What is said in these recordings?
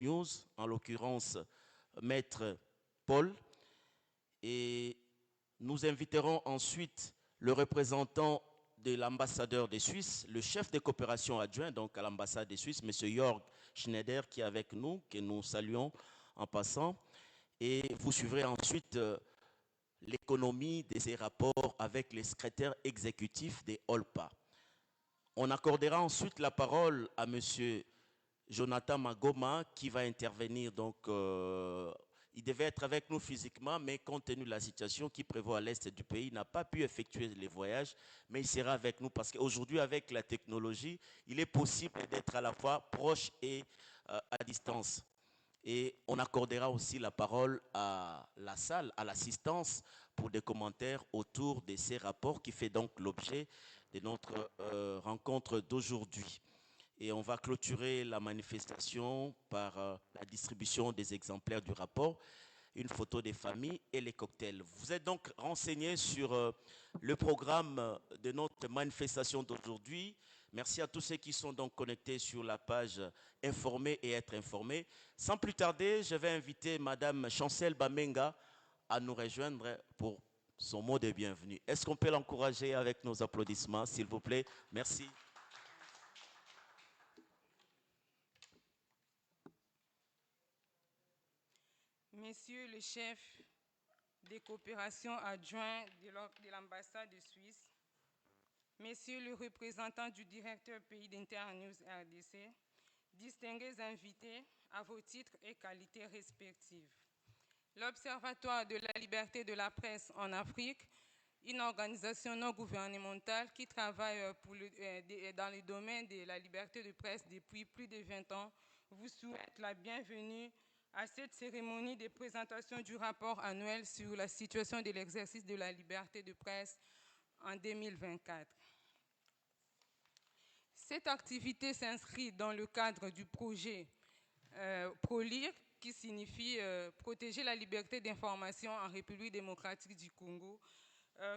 News, en l'occurrence Maître Paul, et nous inviterons ensuite le représentant de l'ambassadeur des Suisses, le chef de coopération adjoint donc à l'ambassade des Suisses, M. Jörg Schneider, qui est avec nous, que nous saluons en passant. Et vous suivrez ensuite l'économie de ces rapports avec les secrétaires exécutifs des OLPA. On accordera ensuite la parole à M. Jonathan Magoma qui va intervenir. Donc, il devait être avec nous physiquement, mais compte tenu de la situation qui prévaut à l'est du pays, il n'a pas pu effectuer les voyages, mais il sera avec nous parce qu'aujourd'hui, avec la technologie, il est possible d'être à la fois proche et à distance. Et on accordera aussi la parole à la salle, à l'assistance, pour des commentaires autour de ces rapports qui fait donc l'objet de notre rencontre d'aujourd'hui. Et on va clôturer la manifestation par la distribution des exemplaires du rapport, une photo des familles et les cocktails. Vous êtes donc renseignés sur le programme de notre manifestation d'aujourd'hui. Merci à tous ceux qui sont donc connectés sur la page Informer et être informés. Sans plus tarder, je vais inviter Madame Chancel Bamenga à nous rejoindre pour son mot de bienvenue. Est-ce qu'on peut l'encourager avec nos applaudissements, s'il vous plaît? Merci. Messieurs le chef des coopérations adjoints de l'ambassade de Suisse, Messieurs le représentant du directeur pays d'Internews RDC, distingués invités à vos titres et qualités respectives. L'Observatoire de la liberté de la presse en Afrique, une organisation non gouvernementale qui travaille dans le domaine de la liberté de presse depuis plus de 20 ans, vous souhaite la bienvenue à cette cérémonie de présentation du rapport annuel sur la situation de l'exercice de la liberté de presse en 2024. Cette activité s'inscrit dans le cadre du projet ProLIR, qui signifie protéger la liberté d'information en République démocratique du Congo,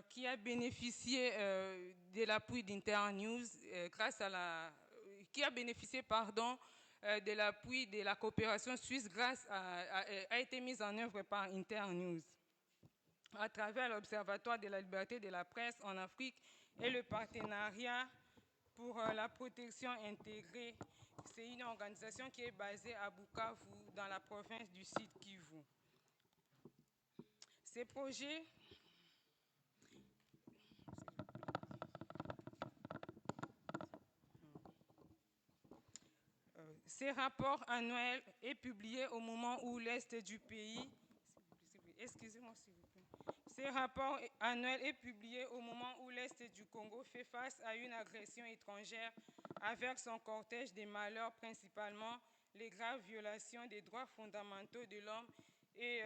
qui a bénéficié de l'appui d'Internews qui a bénéficié de l'appui de la coopération suisse a été mise en œuvre par Internews à travers l'Observatoire de la liberté de la presse en Afrique et le partenariat pour la protection intégrée. C'est une organisation qui est basée à Bukavu, dans la province du Sud Kivu. Ces projets Ces rapports annuels est publié au moment où l'Est du pays... Excusez-moi, s'il vous plaît. Ces rapports annuels est publié au moment où l'Est du Congo fait face à une agression étrangère avec son cortège des malheurs, principalement les graves violations des droits fondamentaux de l'homme. Et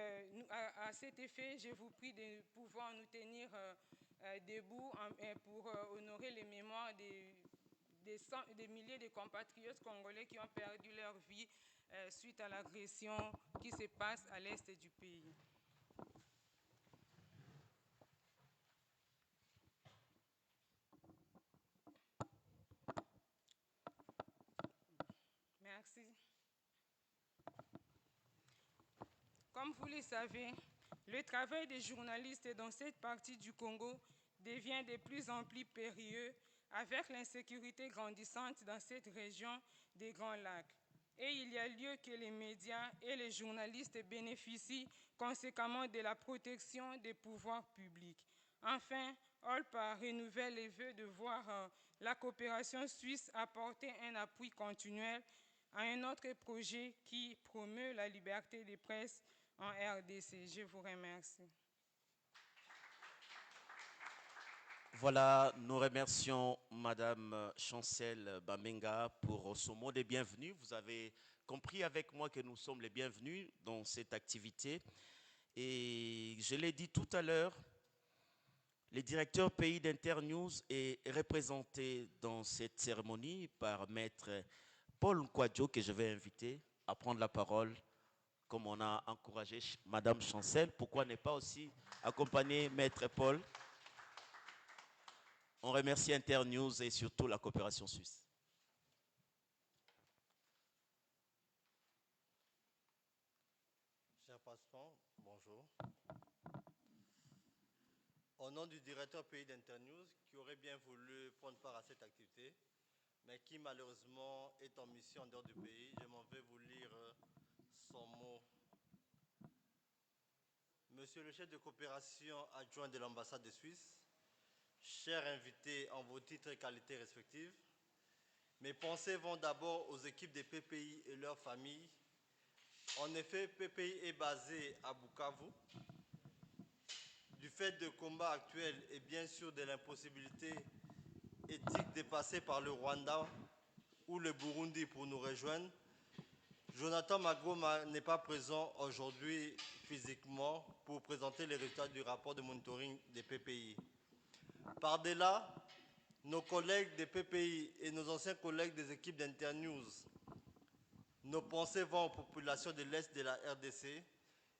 à cet effet, je vous prie de pouvoir nous tenir debout pour honorer les mémoires des milliers de compatriotes congolais qui ont perdu leur vie suite à l'agression qui se passe à l'est du pays. Merci. Comme vous le savez, le travail des journalistes dans cette partie du Congo devient de plus en plus périlleux avec l'insécurité grandissante dans cette région des Grands Lacs. Et il y a lieu que les médias et les journalistes bénéficient conséquemment de la protection des pouvoirs publics. Enfin, OLPA renouvelle les vœux de voir la coopération suisse apporter un appui continuel à un autre projet qui promeut la liberté de presse en RDC. Je vous remercie. Voilà, nous remercions Madame Chancel Bamenga pour son mot de bienvenue. Vous avez compris avec moi que nous sommes les bienvenus dans cette activité. Et je l'ai dit tout à l'heure, le directeur pays d'Internews est représenté dans cette cérémonie par Maître Paul Nkwadjo, que je vais inviter à prendre la parole, comme on a encouragé Madame Chancel. Pourquoi ne pas aussi accompagner Maître Paul? On remercie Internews et surtout la coopération suisse. Paston, bonjour. Au nom du directeur pays d'Internews, qui aurait bien voulu prendre part à cette activité, mais qui malheureusement est en mission en dehors du pays, je m'en vais vous lire son mot. Monsieur le chef de coopération adjoint de l'ambassade de Suisse, chers invités en vos titres et qualités respectives, mes pensées vont d'abord aux équipes des PPI et leurs familles. En effet, PPI est basé à Bukavu. Du fait de combats actuels et bien sûr de l'impossibilité éthique de passer par le Rwanda ou le Burundi pour nous rejoindre, Jonathan Magoma n'est pas présent aujourd'hui physiquement pour présenter les résultats du rapport de monitoring des PPI. Par-delà, nos collègues des PPI et nos anciens collègues des équipes d'Internews, nos pensées vont aux populations de l'Est de la RDC,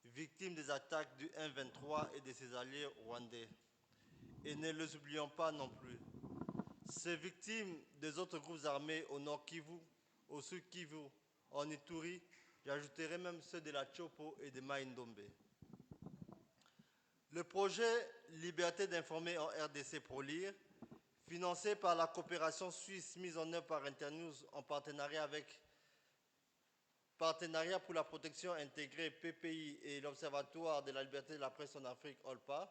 victimes des attaques du M23 et de ses alliés rwandais. Et ne les oublions pas non plus. Ces victimes des autres groupes armés au nord Kivu, au sud Kivu, en Ituri, j'ajouterai même ceux de la Chopo et de Maïndombe. Le projet Liberté d'informer en RDC ProLire, financé par la coopération suisse mise en œuvre par Internews en partenariat avec Partenariat pour la protection intégrée PPI et l'Observatoire de la liberté de la presse en Afrique OLPA,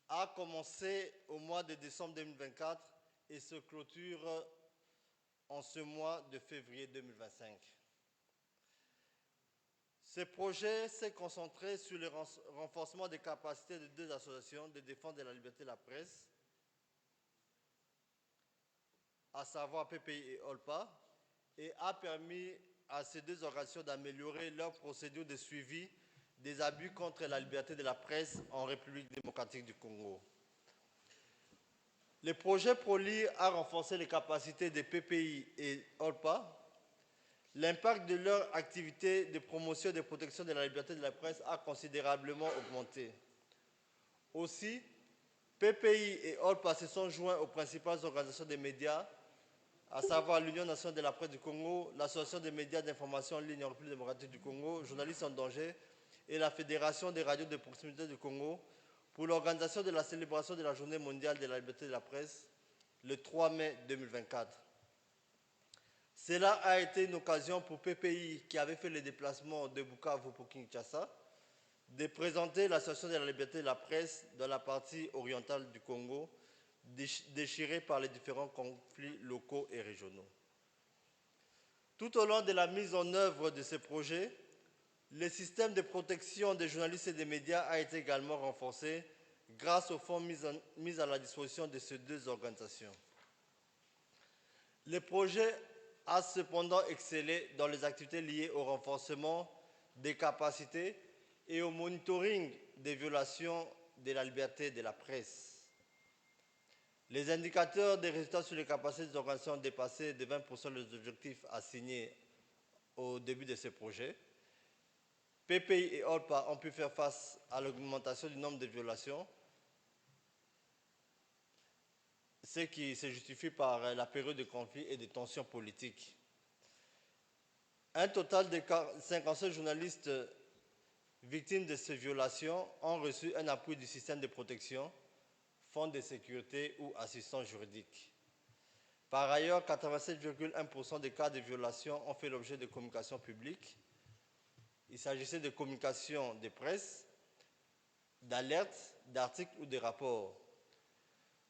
a commencé au mois de décembre 2024 et se clôture en ce mois de février 2025. Ce projet s'est concentré sur le renforcement des capacités de deux associations de défense de la liberté de la presse, à savoir PPI et OLPA, et a permis à ces deux organisations d'améliorer leurs procédures de suivi des abus contre la liberté de la presse en République démocratique du Congo. Le projet ProLire a renforcé les capacités des PPI et OLPA. L'impact de leur activité de promotion et de protection de la liberté de la presse a considérablement augmenté. Aussi, PPI et OLPA se sont joints aux principales organisations des médias, à savoir l'Union nationale de la presse du Congo, l'Association des médias d'information en ligne en République démocratique du Congo, Journalistes en danger, et la Fédération des radios de proximité du Congo, pour l'organisation de la célébration de la Journée mondiale de la liberté de la presse, le 3 mai 2024. Cela a été une occasion pour PPI, qui avait fait le déplacement de Bukavu pour Kinshasa, de présenter l'association de la liberté de la presse dans la partie orientale du Congo, déchirée par les différents conflits locaux et régionaux. Tout au long de la mise en œuvre de ce projet, le système de protection des journalistes et des médias a été également renforcé grâce aux fonds mis à la disposition de ces deux organisations. Le projet a cependant excellé dans les activités liées au renforcement des capacités et au monitoring des violations de la liberté de la presse. Les indicateurs des résultats sur les capacités des organisations ont dépassé de 20% les objectifs assignés au début de ce projet. PPI et OLPA ont pu faire face à l'augmentation du nombre de violations, ce qui se justifie par la période de conflit et de tensions politiques. Un total de 57 journalistes victimes de ces violations ont reçu un appui du système de protection, fonds de sécurité ou assistance juridique. Par ailleurs, 87,1% des cas de violation ont fait l'objet de communications publiques. Il s'agissait de communications de presse, d'alertes, d'articles ou de rapports.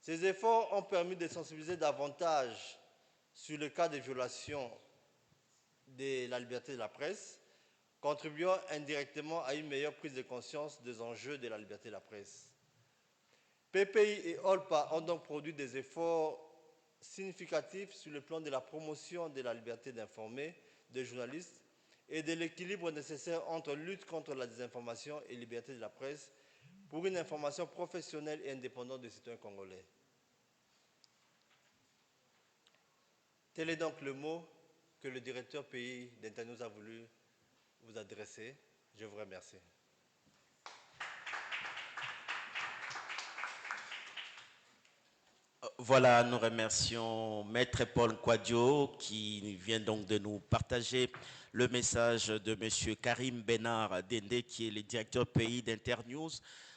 Ces efforts ont permis de sensibiliser davantage sur le cas de violation de la liberté de la presse, contribuant indirectement à une meilleure prise de conscience des enjeux de la liberté de la presse. PPI et OLPA ont donc produit des efforts significatifs sur le plan de la promotion de la liberté d'informer des journalistes et de l'équilibre nécessaire entre lutte contre la désinformation et liberté de la presse pour une information professionnelle et indépendante des citoyens congolais. Tel est donc le mot que le directeur pays d'Internews a voulu vous adresser. Je vous remercie. Voilà, nous remercions Maître Paul Kwadjo qui vient donc de nous partager le message de M. Karim Benard Dende qui est le directeur pays d'Internews.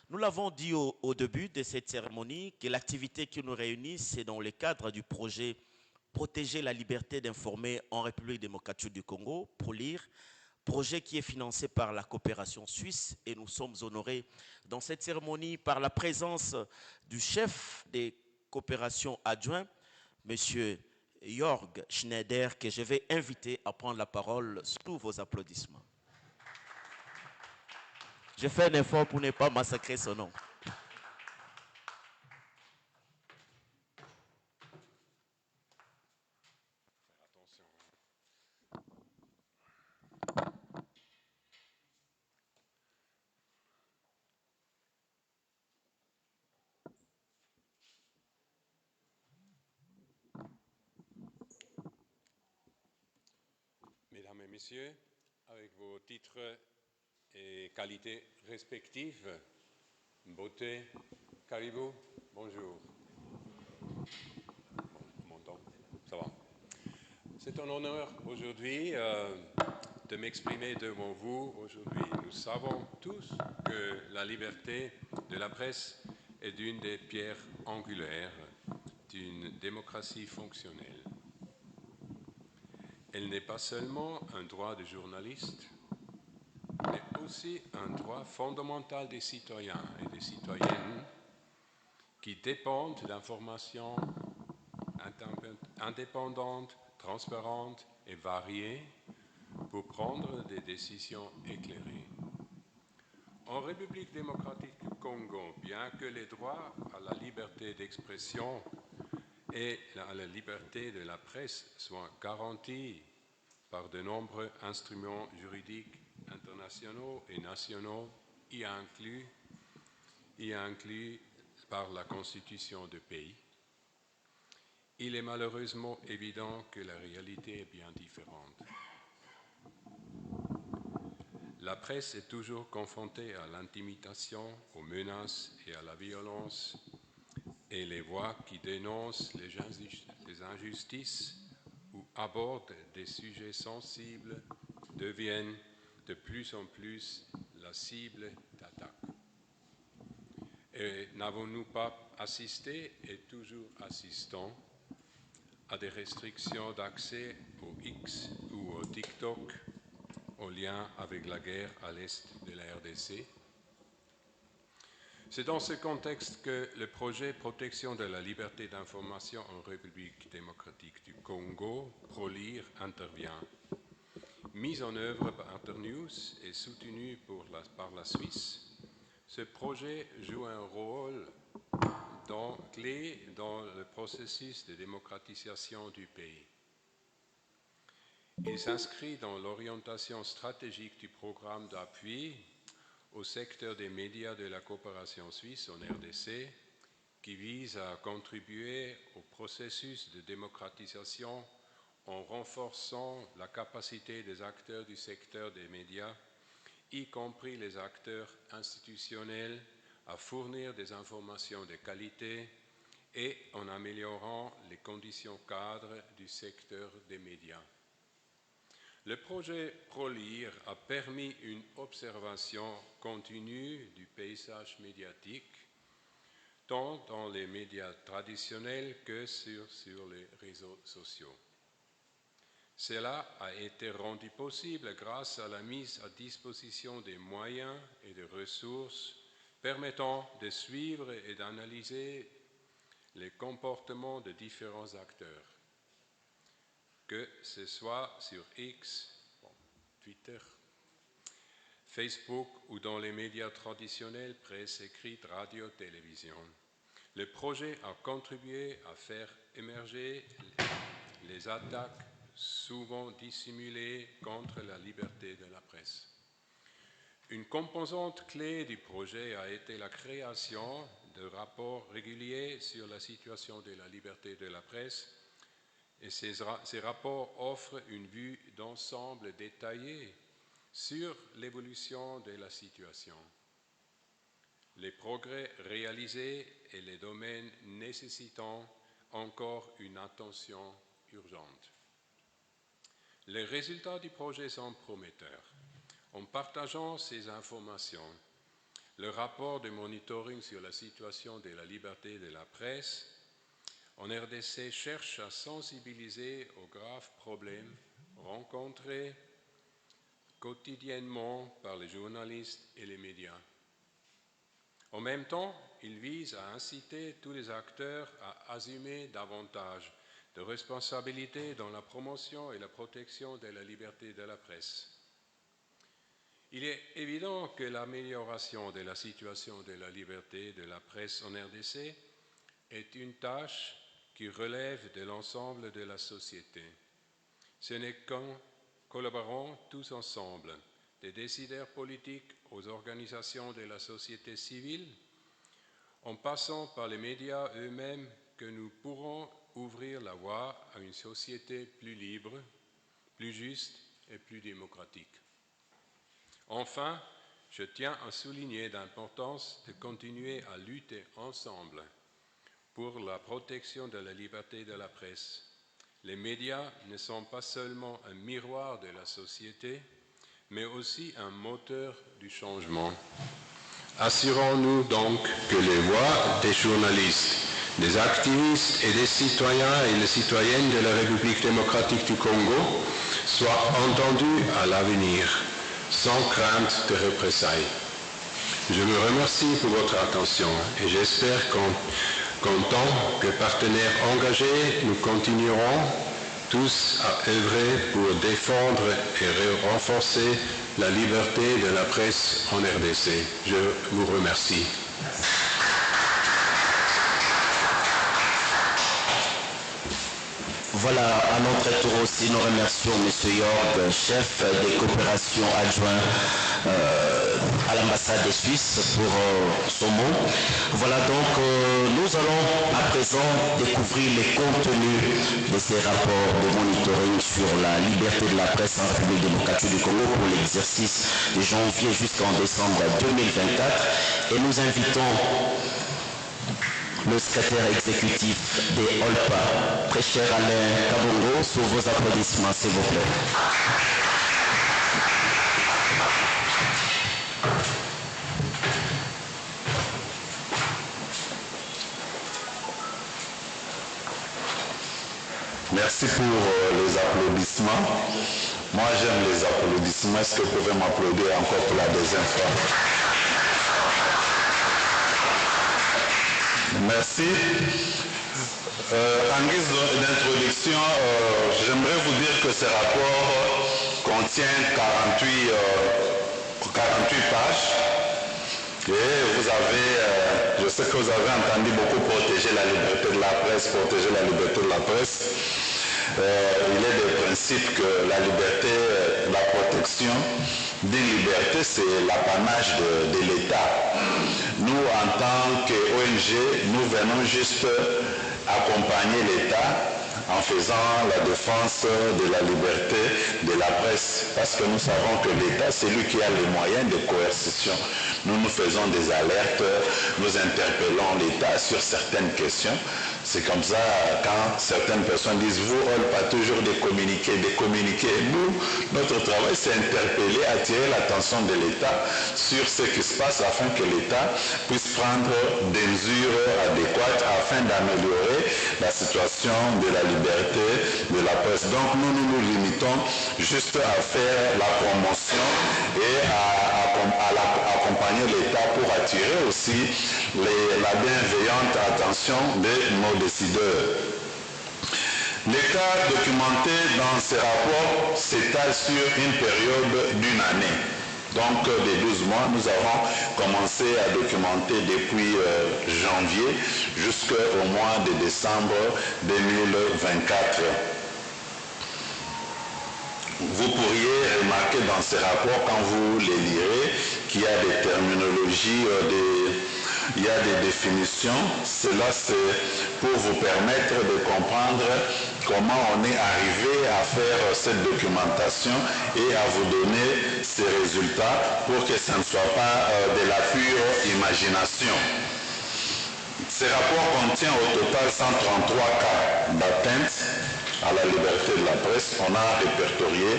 Nous l'avons dit au début de cette cérémonie que l'activité qui nous réunit, c'est dans le cadre du projet Protéger la liberté d'informer en République démocratique du Congo, PROLIR, projet qui est financé par la coopération suisse et nous sommes honorés dans cette cérémonie par la présence du chef des coopérations adjoints, M. Jörg Schneider, que je vais inviter à prendre la parole sous vos applaudissements. Je fais un effort pour ne pas massacrer son nom. Mesdames et messieurs, avec vos titres et qualités respectives, Beauté, Caribou, bonjour. On m'entend? Ça va. C'est un honneur aujourd'hui de m'exprimer devant vous aujourd'hui. Nous savons tous que la liberté de la presse est une des pierres angulaires d'une démocratie fonctionnelle. Elle n'est pas seulement un droit de journaliste, mais aussi un droit fondamental des citoyens et des citoyennes qui dépendent d'informations indépendantes, transparentes et variées pour prendre des décisions éclairées. En République démocratique du Congo, bien que les droits à la liberté d'expression et à la liberté de la presse soient garantis par de nombreux instruments juridiques internationaux et nationaux, y inclus par la Constitution du pays, il est malheureusement évident que la réalité est bien différente. La presse est toujours confrontée à l'intimidation, aux menaces et à la violence, et les voix qui dénoncent les injustices ou abordent des sujets sensibles deviennent de plus en plus la cible d'attaques. Et n'avons-nous pas assisté et toujours assistons à des restrictions d'accès au X ou au TikTok en lien avec la guerre à l'est de la RDC? C'est dans ce contexte que le projet Protection de la liberté d'information en République démocratique du Congo, PROLIR, intervient. Mis en œuvre par Internews et soutenu par la Suisse, ce projet joue un rôle clé dans le processus de démocratisation du pays. Il s'inscrit dans l'orientation stratégique du programme d'appui au secteur des médias de la coopération suisse en RDC, qui vise à contribuer au processus de démocratisation en renforçant la capacité des acteurs du secteur des médias, y compris les acteurs institutionnels, à fournir des informations de qualité et en améliorant les conditions cadres du secteur des médias. Le projet PROLIR a permis une observation continue du paysage médiatique, tant dans les médias traditionnels que sur les réseaux sociaux. Cela a été rendu possible grâce à la mise à disposition des moyens et des ressources permettant de suivre et d'analyser les comportements de différents acteurs, que ce soit sur X, Twitter, Facebook ou dans les médias traditionnels, presse écrite, radio, télévision. Le projet a contribué à faire émerger les attaques souvent dissimulées contre la liberté de la presse. Une composante clé du projet a été la création de rapports réguliers sur la situation de la liberté de la presse, et ces rapports offrent une vue d'ensemble détaillée sur l'évolution de la situation, les progrès réalisés et les domaines nécessitant encore une attention urgente. Les résultats du projet sont prometteurs. En partageant ces informations, le rapport de monitoring sur la situation de la liberté de la presse en RDC cherche à sensibiliser aux graves problèmes rencontrés quotidiennement par les journalistes et les médias. En même temps, il vise à inciter tous les acteurs à assumer davantage de responsabilités dans la promotion et la protection de la liberté de la presse. Il est évident que l'amélioration de la situation de la liberté de la presse en RDC est une tâche qui relève de l'ensemble de la société. Ce n'est qu'en collaborant tous ensemble, des décideurs politiques aux organisations de la société civile, en passant par les médias eux-mêmes, que nous pourrons ouvrir la voie à une société plus libre, plus juste et plus démocratique. Enfin, je tiens à souligner l'importance de continuer à lutter ensemble pour la protection de la liberté de la presse. Les médias ne sont pas seulement un miroir de la société, mais aussi un moteur du changement. Assurons-nous donc que les voix des journalistes, des activistes et des citoyens et les citoyennes de la République démocratique du Congo soient entendues à l'avenir, sans crainte de représailles. Je vous remercie pour votre attention et j'espère qu'en tant que partenaires engagés, nous continuerons tous à œuvrer pour défendre et renforcer la liberté de la presse en RDC. Je vous remercie. Voilà, à notre tour aussi, nous remercions M. York, chef des coopérations adjoint à l'ambassade de Suisse pour son mot. Voilà donc, nous allons à présent découvrir les contenus de ces rapports de monitoring sur la liberté de la presse en République démocratique du Congo pour l'exercice de janvier jusqu'en décembre 2024. Et nous invitons le secrétaire exécutif des OLPA, très cher Alain Kabongo, sous vos applaudissements, s'il vous plaît. Merci pour les applaudissements. Moi, j'aime les applaudissements. Est-ce que vous pouvez m'applaudir encore pour la deuxième fois? Merci. En guise d'introduction, j'aimerais vous dire que ce rapport contient 48 pages. Et vous avez, je sais que vous avez entendu beaucoup protéger la liberté de la presse, protéger la liberté de la presse. Il est des principes que la liberté, la protection d'une liberté, c'est l'apanage de l'État. Nous, en tant qu'ONG, nous venons juste accompagner l'État en faisant la défense de la liberté de la presse, parce que nous savons que l'État, c'est lui qui a les moyens de coercition. Nous faisons des alertes, nous interpellons l'État sur certaines questions. C'est comme ça, quand certaines personnes disent, vous, pas toujours de communiquer. Nous, notre travail, c'est interpeller, attirer l'attention de l'État sur ce qui se passe afin que l'État puisse prendre des mesures adéquates afin d'améliorer la situation de la liberté de la presse. Donc, nous nous limitons juste à faire la promotion et à accompagner l'État pour attirer aussi la bienveillante attention de nos décideurs. L'état documenté dans ces rapports s'étale sur une période d'une année. Donc, des 12 mois, nous avons commencé à documenter depuis janvier jusqu'au mois de décembre 2024. Vous pourriez remarquer dans ces rapports, quand vous les lirez, qu'il y a des terminologies, il y a des définitions. Cela, c'est pour vous permettre de comprendre comment on est arrivé à faire cette documentation et à vous donner ces résultats pour que ça ne soit pas de la pure imagination. Ce rapport contient au total 133 cas d'atteinte à la liberté de la presse. On a répertorié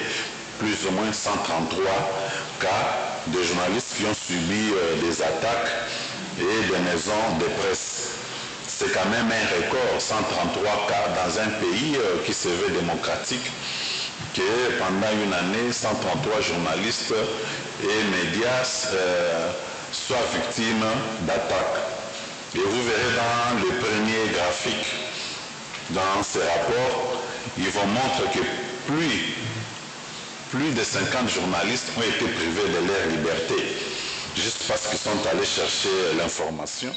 plus ou moins 133 cas de journalistes qui ont subi des attaques et des maisons de presse. C'est quand même un record, 133 cas dans un pays qui se veut démocratique, que pendant une année, 133 journalistes et médias soient victimes d'attaques. Et vous verrez dans le premier graphique, dans ces rapports, ils vous montrent que plus de 50 journalistes ont été privés de leur liberté, juste parce qu'ils sont allés chercher l'information.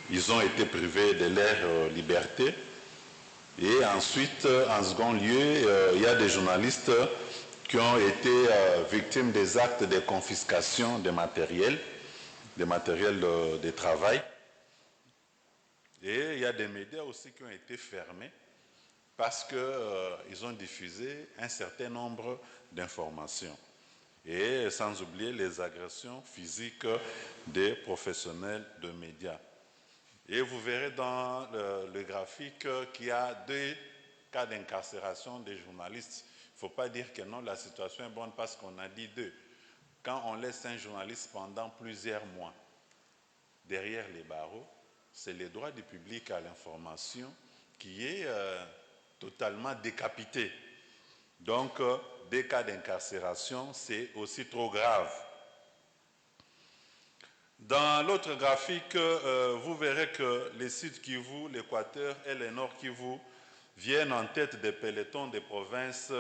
Ils ont été privés de leur liberté. Et ensuite, en second lieu, il y a des journalistes qui ont été victimes des actes de confiscation de matériel de travail. Et il y a des médias aussi qui ont été fermés parce qu'ils ont diffusé un certain nombre d'informations. Et sans oublier les agressions physiques des professionnels de médias. Et vous verrez dans le graphique qu'il y a 2 cas d'incarcération des journalistes. Il ne faut pas dire que non, la situation est bonne parce qu'on a dit 2. Quand on laisse un journaliste pendant plusieurs mois derrière les barreaux, c'est le droit du public à l'information qui est totalement décapité. Donc, 2 cas d'incarcération, c'est aussi trop grave. Dans l'autre graphique, vous verrez que les Sud Kivu, l'Équateur et le Nord Kivu viennent en tête des pelotons des provinces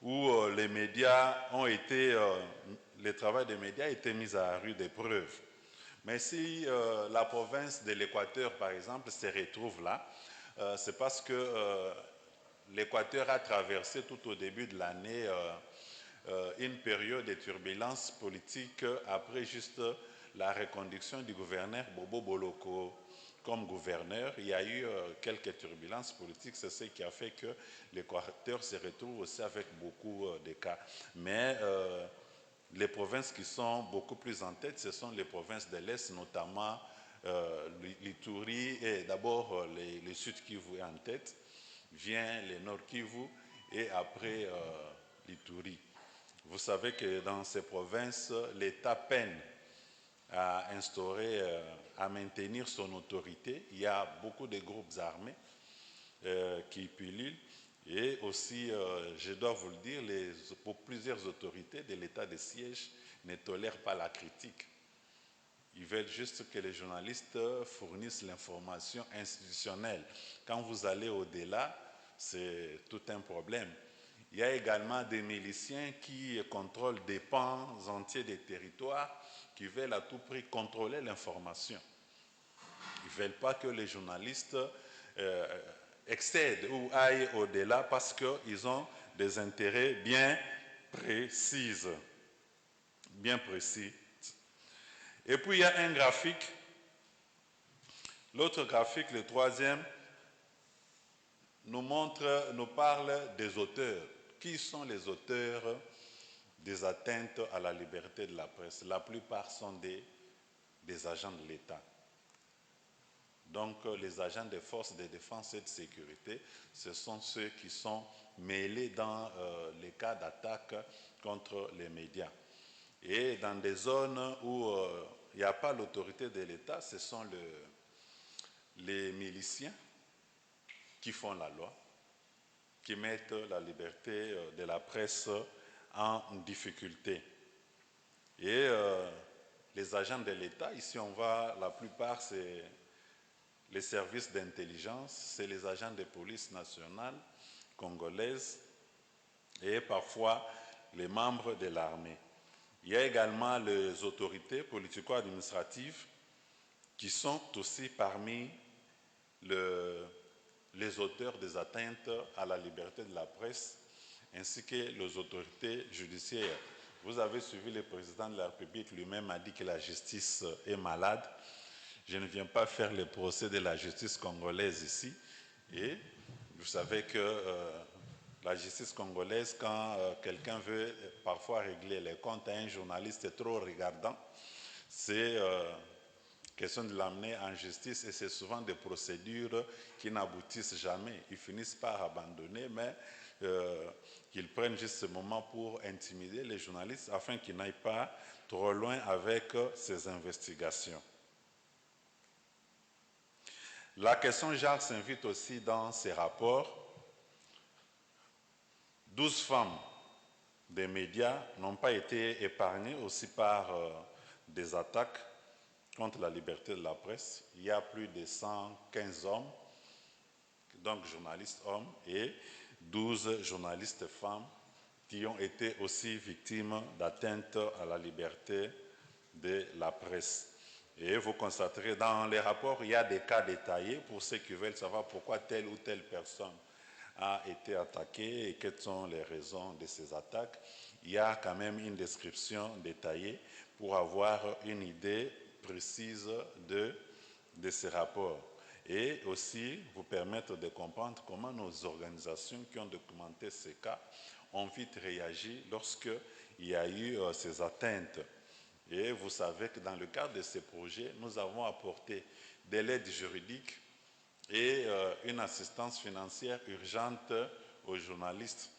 où les médias ont été, le travail des médias a été mis à rude épreuve. Mais si la province de l'Équateur, par exemple, se retrouve là, c'est parce que l'Équateur a traversé tout au début de l'année une période de turbulence politique après juste la reconduction du gouverneur Bobo Boloko comme gouverneur. Il y a eu quelques turbulences politiques, c'est ce qui a fait que l'Équateur se retrouve aussi avec beaucoup de cas. Mais les provinces qui sont beaucoup plus en tête, ce sont les provinces de l'Est, notamment l'Ituri et d'abord les Sud Kivu est en tête, vient le Nord Kivu et après l'Ituri. Vous savez que dans ces provinces, l'État peine à instaurer, à maintenir son autorité. Il y a beaucoup de groupes armés qui pullulent. Et aussi, je dois vous le dire, pour plusieurs autorités de l'état de siège ne tolèrent pas la critique. Ils veulent juste que les journalistes fournissent l'information institutionnelle. Quand vous allez au-delà, c'est tout un problème. Il y a également des miliciens qui contrôlent des pans entiers des territoires qui veulent à tout prix contrôler l'information. Ils ne veulent pas que les journalistes excèdent ou aillent au-delà parce qu'ils ont des intérêts bien précis. Bien précis. Et puis il y a un graphique. L'autre graphique, le troisième, nous parle des auteurs. Qui sont les auteurs des atteintes à la liberté de la presse? La plupart sont des agents de l'État. Donc les agents des forces de défense et de sécurité, ce sont ceux qui sont mêlés dans les cas d'attaque contre les médias. Et dans des zones où il n'y a pas l'autorité de l'État, ce sont les miliciens qui font la loi, qui mettent la liberté de la presse en difficulté. Et les agents de l'État, ici on voit la plupart, c'est les services d'intelligence, c'est les agents de police nationale congolaise et parfois les membres de l'armée. Il y a également les autorités politico-administratives qui sont aussi parmi les auteurs des atteintes à la liberté de la presse, ainsi que les autorités judiciaires. Vous avez suivi le président de la République lui-même a dit que la justice est malade. Je ne viens pas faire le procès de la justice congolaise ici. Et vous savez que la justice congolaise, quand quelqu'un veut parfois régler les comptes à un journaliste trop regardant, c'est question de l'amener en justice, et c'est souvent des procédures qui n'aboutissent jamais. Ils finissent par abandonner, mais qu'ils prennent juste ce moment pour intimider les journalistes afin qu'ils n'aillent pas trop loin avec ces investigations. La question genre s'invite aussi dans ces rapports. 12 femmes des médias n'ont pas été épargnées aussi par des attaques contre la liberté de la presse. Il y a plus de 115 hommes, donc journalistes hommes, et 12 journalistes femmes qui ont été aussi victimes d'atteintes à la liberté de la presse. Et vous constaterez dans les rapports, il y a des cas détaillés pour ceux qui veulent savoir pourquoi telle ou telle personne a été attaquée et quelles sont les raisons de ces attaques. Il y a quand même une description détaillée pour avoir une idée précise de ces rapports. Et aussi vous permettre de comprendre comment nos organisations qui ont documenté ces cas ont vite réagi lorsqu'il y a eu ces atteintes. Et vous savez que dans le cadre de ces projets, nous avons apporté de l'aide juridique et une assistance financière urgente aux journalistes.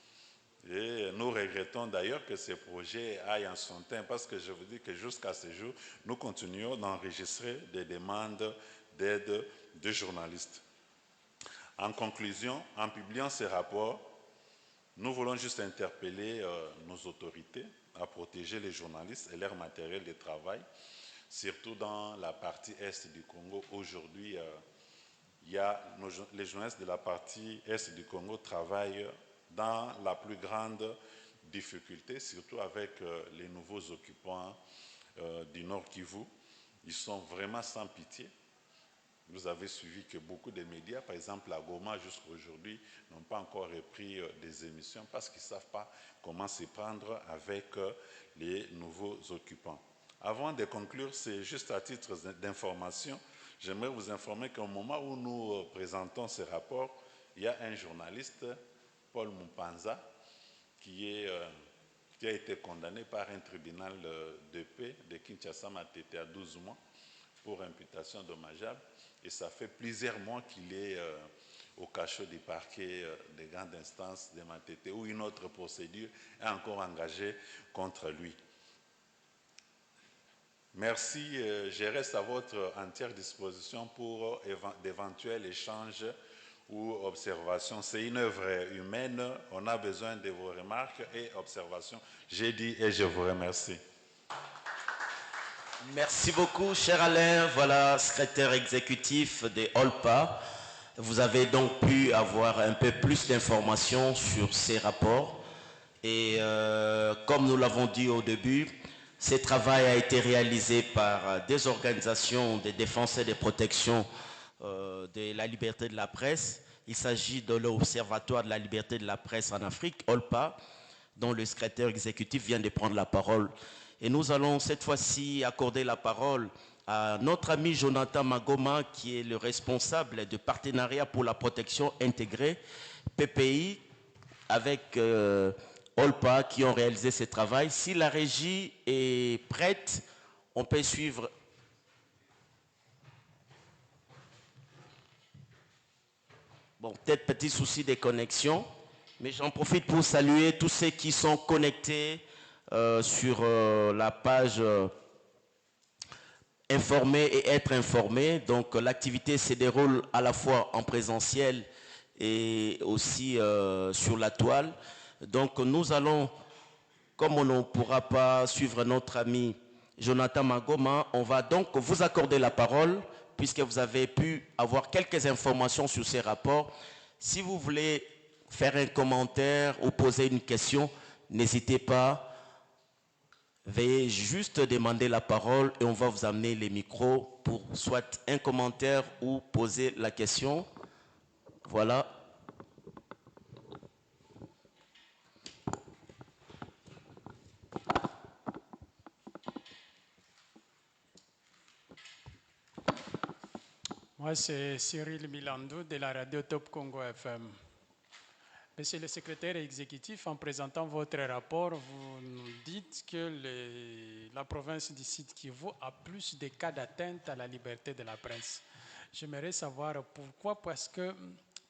Et nous regrettons d'ailleurs que ces projets aillent en son temps, parce que je vous dis que jusqu'à ce jour, nous continuons d'enregistrer des demandes d'aide de journalistes. En conclusion, en publiant ces rapports, nous voulons juste interpeller nos autorités à protéger les journalistes et leur matériel de travail, surtout dans la partie est du Congo. Aujourd'hui, les journalistes de la partie est du Congo travaillent dans la plus grande difficulté, surtout avec les nouveaux occupants du Nord Kivu. Ils sont vraiment sans pitié. Vous avez suivi que beaucoup de médias, par exemple à Goma jusqu'à aujourd'hui, n'ont pas encore repris des émissions parce qu'ils ne savent pas comment s'y prendre avec les nouveaux occupants. Avant de conclure, c'est juste à titre d'information, j'aimerais vous informer qu'au moment où nous présentons ce rapport, il y a un journaliste, Paul Mumpanza, qui a été condamné par un tribunal de paix de Kinshasa Matete à 12 mois pour imputation dommageable. Et ça fait plusieurs mois qu'il est au cachot du parquet de grande instance de Matete, où une autre procédure est encore engagée contre lui. Merci, je reste à votre entière disposition pour d'éventuels échanges ou observations. C'est une œuvre humaine, on a besoin de vos remarques et observations. J'ai dit et je vous remercie. Merci beaucoup, cher Alain. Voilà, secrétaire exécutif des OLPA. Vous avez donc pu avoir un peu plus d'informations sur ces rapports. Et comme nous l'avons dit au début, ce travail a été réalisé par des organisations de défense et de protection de la liberté de la presse. Il s'agit de l'Observatoire de la liberté de la presse en Afrique, OLPA, dont le secrétaire exécutif vient de prendre la parole. Et nous allons cette fois-ci accorder la parole à notre ami Jonathan Magoma, qui est le responsable de partenariat pour la protection intégrée, PPI, avec OLPA, qui ont réalisé ce travail. Si la régie est prête, on peut suivre. Bon, peut-être petit souci de connexion, mais j'en profite pour saluer tous ceux qui sont connectés sur la page informer et être informé. Donc l'activité se déroule à la fois en présentiel et aussi sur la toile. Donc nous allons, comme on ne pourra pas suivre notre ami Jonathan Magoma, on va donc vous accorder la parole puisque vous avez pu avoir quelques informations sur ces rapports. Si vous voulez faire un commentaire ou poser une question, n'hésitez pas. Veuillez juste demander la parole et on va vous amener les micros pour soit un commentaire ou poser la question. Voilà. Moi, c'est Cyril Milandou de la radio Top Congo FM. Monsieur le secrétaire exécutif, en présentant votre rapport, vous nous dites que la province du Sud Kivu a plus de cas d'atteinte à la liberté de la presse. J'aimerais savoir pourquoi,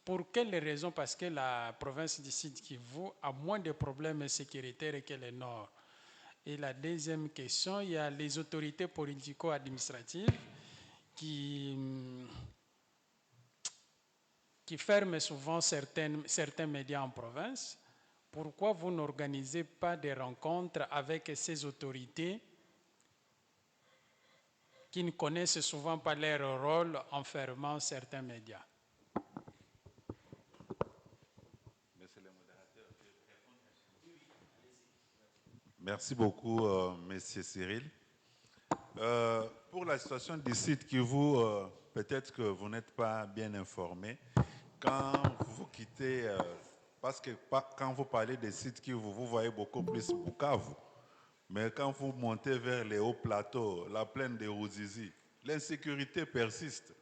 pour quelles raisons, parce que la province du Sud Kivu a moins de problèmes sécuritaires que le Nord. Et la deuxième question, il y a les autorités politico-administratives qui ferment souvent certains médias en province. Pourquoi vous n'organisez pas des rencontres avec ces autorités qui ne connaissent souvent pas leur rôle en fermant certains médias? Merci beaucoup, Monsieur Cyril. Pour la situation du site Kivu, peut-être que vous n'êtes pas bien informé. Quand vous quittez, parce que quand vous parlez des sites Kivu, vous voyez beaucoup plus Bukavu. Mais quand vous montez vers les hauts plateaux, la plaine de Ruzizi, l'insécurité persiste.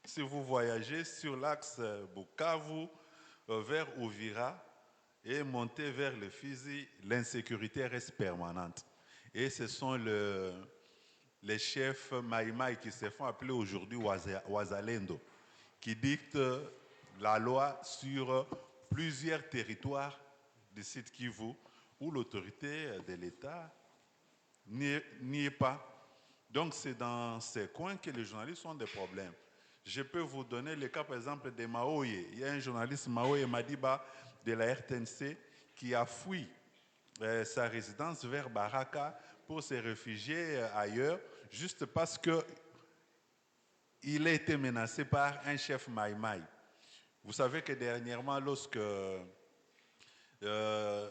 Si vous voyagez sur l'axe Bukavu vers Uvira et montez vers le Fizi, l'insécurité reste permanente. Et ce sont les chefs Maïmaï qui se font appeler aujourd'hui Wazalendo, qui dictent la loi sur plusieurs territoires du site Kivu où l'autorité de l'État n'y est pas. Donc c'est dans ces coins que les journalistes ont des problèmes. Je peux vous donner le cas par exemple de Maoye. Il y a un journaliste Maoye Madiba de la RTNC qui a fui sa résidence vers Baraka pour se réfugier ailleurs, juste parce qu'il a été menacé par un chef Maïmaï. Vous savez que dernièrement, lorsque le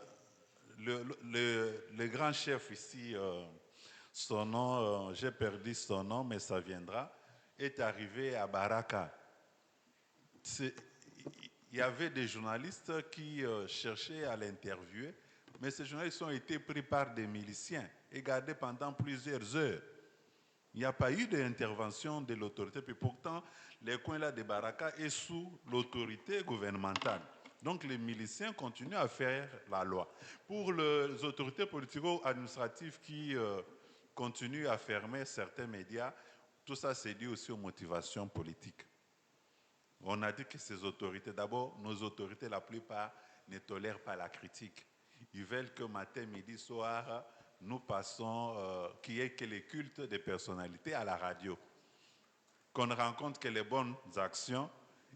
grand chef ici, son nom, j'ai perdu son nom, mais ça viendra, est arrivé à Baraka. Il y avait des journalistes qui cherchaient à l'interviewer, mais ces journalistes ont été pris par des miliciens et gardés pendant plusieurs heures. Il n'y a pas eu d'intervention de l'autorité, puis pourtant, les coins là de Baraka est sous l'autorité gouvernementale. Donc les miliciens continuent à faire la loi. Pour les autorités politico-administratives qui continuent à fermer certains médias, tout ça c'est dû aussi aux motivations politiques. On a dit que ces autorités, d'abord, nos autorités, la plupart, ne tolèrent pas la critique. Ils veulent que matin, midi, soir, nous passons, qu'il n'y ait que les cultes des personnalités à la radio. Qu'on ne rencontre que les bonnes actions.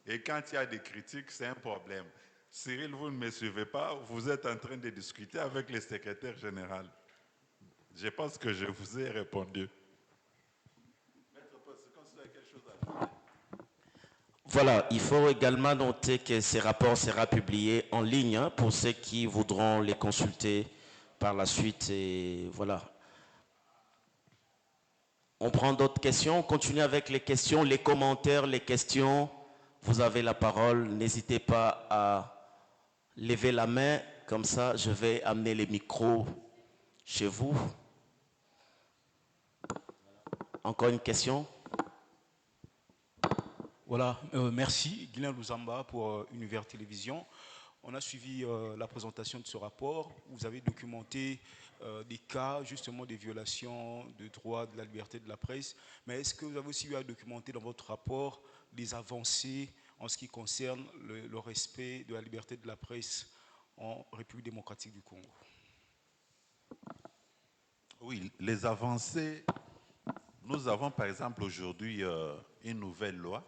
Et quand il y a des critiques, c'est un problème. Cyril, vous ne me suivez pas, vous êtes en train de discuter avec le secrétaire général. Je pense que je vous ai répondu. Maître Paul, c'est comme si vous avez quelque chose à ajouter. Voilà, il faut également noter que ces rapports seront publiés en ligne pour ceux qui voudront les consulter par la suite. Et voilà. On prend d'autres questions, on continue avec les questions, les commentaires, les questions. Vous avez la parole, n'hésitez pas à lever la main, comme ça je vais amener les micros chez vous. Encore une question? Voilà, merci Guylain Louzamba pour Univers Télévision. On a suivi la présentation de ce rapport. Vous avez documenté des cas justement de violations de droits de la liberté de la presse. Mais est-ce que vous avez aussi eu à documenter dans votre rapport des avancées en ce qui concerne le respect de la liberté de la presse en République démocratique du Congo? Oui, les avancées. Nous avons par exemple aujourd'hui une nouvelle loi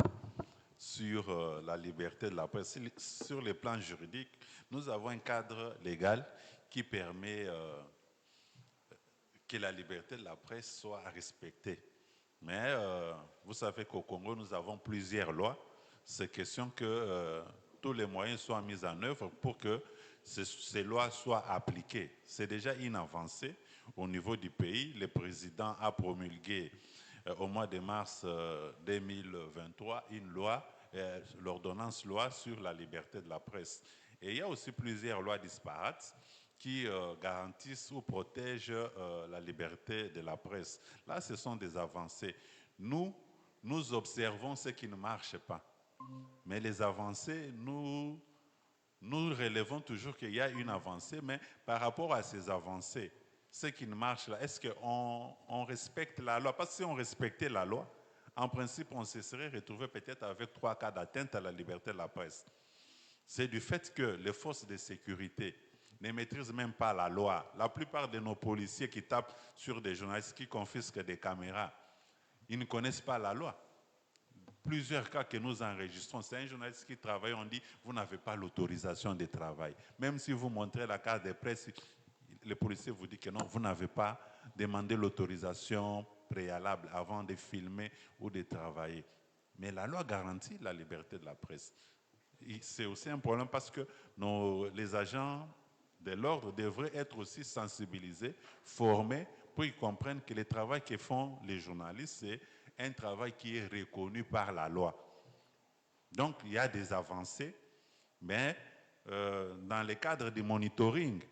sur la liberté de la presse. Sur le plan juridique, nous avons un cadre légal qui permet que la liberté de la presse soit respectée. Mais vous savez qu'au Congo, nous avons plusieurs lois. C'est question que tous les moyens soient mis en œuvre pour que ces lois soient appliquées. C'est déjà une avancée au niveau du pays. Le président a promulgué au mois de mars 2023 une loi, l'ordonnance loi sur la liberté de la presse. Et il y a aussi plusieurs lois disparates qui garantissent ou protègent la liberté de la presse. Là, ce sont des avancées. Nous observons ce qui ne marche pas. Mais les avancées, nous nous relevons toujours qu'il y a une avancée, mais par rapport à ces avancées, ce qui ne marche là, est-ce qu'on respecte la loi? Parce que si on respectait la loi, en principe, on se serait retrouvé peut-être avec 3 cas d'atteinte à la liberté de la presse. C'est du fait que les forces de sécurité ne maîtrisent même pas la loi. La plupart de nos policiers qui tapent sur des journalistes, qui confisquent des caméras, ils ne connaissent pas la loi. Plusieurs cas que nous enregistrons, c'est un journaliste qui travaille, on dit, vous n'avez pas l'autorisation de travail. Même si vous montrez la carte de presse, le policier vous dit que non, vous n'avez pas demandé l'autorisation préalable avant de filmer ou de travailler. Mais la loi garantit la liberté de la presse. C'est aussi un problème parce que les agents de l'ordre devraient être aussi sensibilisés, formés, pour qu'ils comprennent que le travail que font les journalistes, c'est un travail qui est reconnu par la loi. Donc, il y a des avancées, mais dans le cadre du monitoring,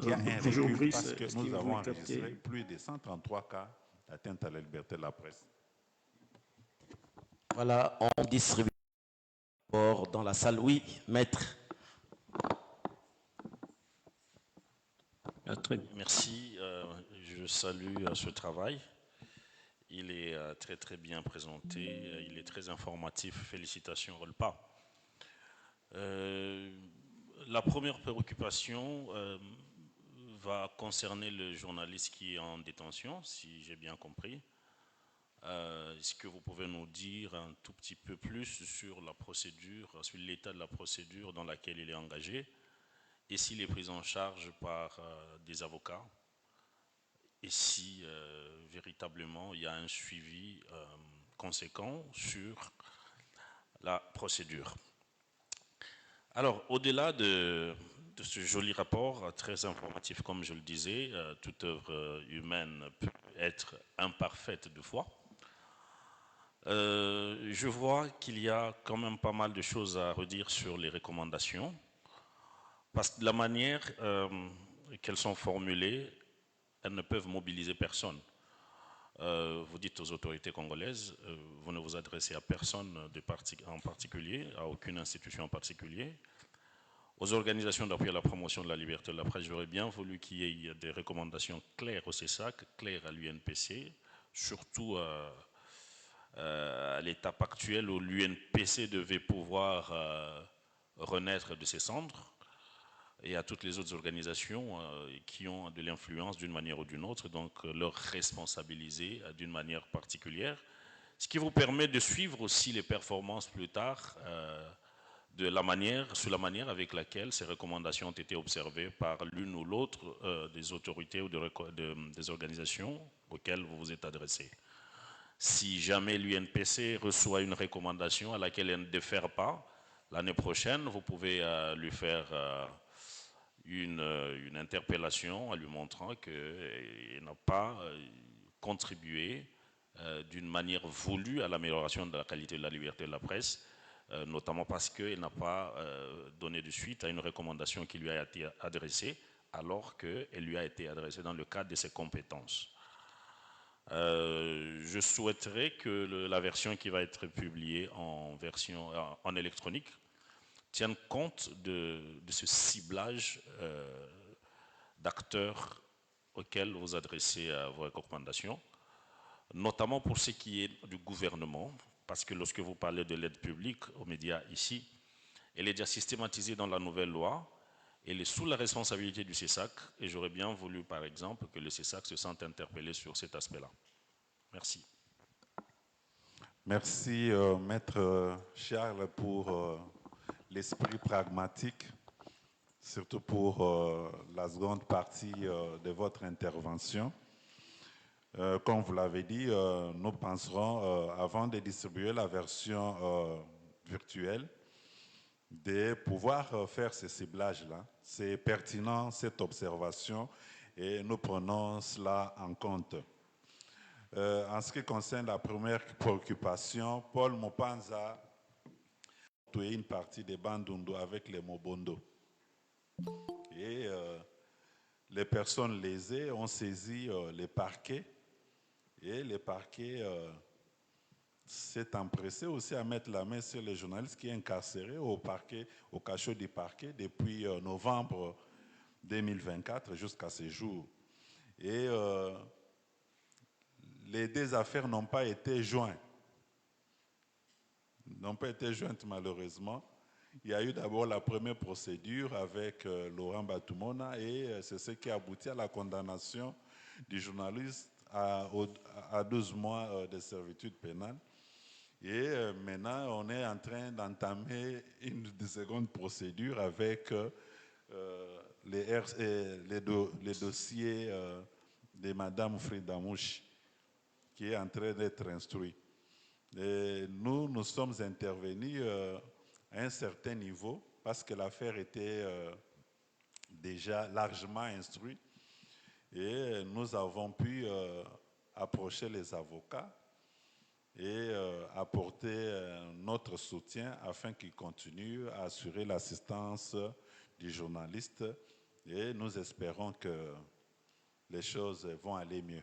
il y a un recul parce que nous avons enregistré plus de 133 cas d'atteinte à la liberté de la presse. Voilà, on distribue dans la salle. Oui, maître. Merci, je salue ce travail. Il est très très bien présenté, il est très informatif. Félicitations Rolpa. La première préoccupation va concerner le journaliste qui est en détention, si j'ai bien compris. Est-ce que vous pouvez nous dire un tout petit peu plus sur la procédure, sur l'état de la procédure dans laquelle il est engagé, et s'il est pris en charge par des avocats, et si véritablement il y a un suivi conséquent sur la procédure. Alors, au-delà de ce joli rapport, très informatif, comme je le disais, toute œuvre humaine peut être imparfaite de fois. Je vois qu'il y a quand même pas mal de choses à redire sur les recommandations, parce que de la manière qu'elles sont formulées, elles ne peuvent mobiliser personne. Vous dites aux autorités congolaises, vous ne vous adressez à personne en particulier, à aucune institution en particulier. Aux organisations d'appui à la promotion de la liberté de la presse, j'aurais bien voulu qu'il y ait des recommandations claires au CESAC, claires à l'UNPC, surtout à l'étape actuelle où l'UNPC devait pouvoir renaître de ses cendres, et à toutes les autres organisations qui ont de l'influence d'une manière ou d'une autre, donc leur responsabiliser d'une manière particulière, ce qui vous permet de suivre aussi les performances plus tard sur la manière avec laquelle ces recommandations ont été observées par l'une ou l'autre des autorités ou des organisations auxquelles vous vous êtes adressé. Si jamais l'UNPC reçoit une recommandation à laquelle elle ne défère pas, l'année prochaine, vous pouvez lui faire une interpellation en lui montrant qu'il n'a pas contribué d'une manière voulue à l'amélioration de la qualité de la liberté de la presse, notamment parce qu'il n'a pas donné de suite à une recommandation qui lui a été adressée, alors qu'elle lui a été adressée dans le cadre de ses compétences. Je souhaiterais que la version qui va être publiée en électronique tienne compte de ce ciblage d'acteurs auxquels vous adressez vos recommandations, notamment pour ce qui est du gouvernement, parce que lorsque vous parlez de l'aide publique aux médias ici, elle est déjà systématisée dans la nouvelle loi, elle est sous la responsabilité du CESAC, et j'aurais bien voulu, par exemple, que le CESAC se sente interpellé sur cet aspect-là. Merci. Merci, Maître Charles, pour l'esprit pragmatique, surtout pour la seconde partie de votre intervention. Comme vous l'avez dit, nous penserons, avant de distribuer la version virtuelle, de pouvoir faire ce ciblage-là. C'est pertinent, cette observation, et nous prenons cela en compte. En ce qui concerne la première préoccupation, Paul Mopanza a tué une partie des Bandundu avec les Mobondo. Et les personnes lésées ont saisi les parquets, et les parquets s'est empressé aussi à mettre la main sur les journalistes qui est incarcéré au parquet, au cachot du parquet depuis novembre 2024 jusqu'à ce jour. Et les deux affaires n'ont pas été jointes. N'ont pas été jointes malheureusement. Il y a eu d'abord la première procédure avec Laurent Batumona et c'est ce qui a abouti à la condamnation du journaliste à 12 mois de servitude pénale. Et maintenant, on est en train d'entamer une seconde procédure avec les dossiers de Mme Frida Mouchi, qui est en train d'être instruit. Et nous sommes intervenus à un certain niveau parce que l'affaire était déjà largement instruite et nous avons pu approcher les avocats et apporter notre soutien afin qu'ils continuent à assurer l'assistance du journaliste et nous espérons que les choses vont aller mieux.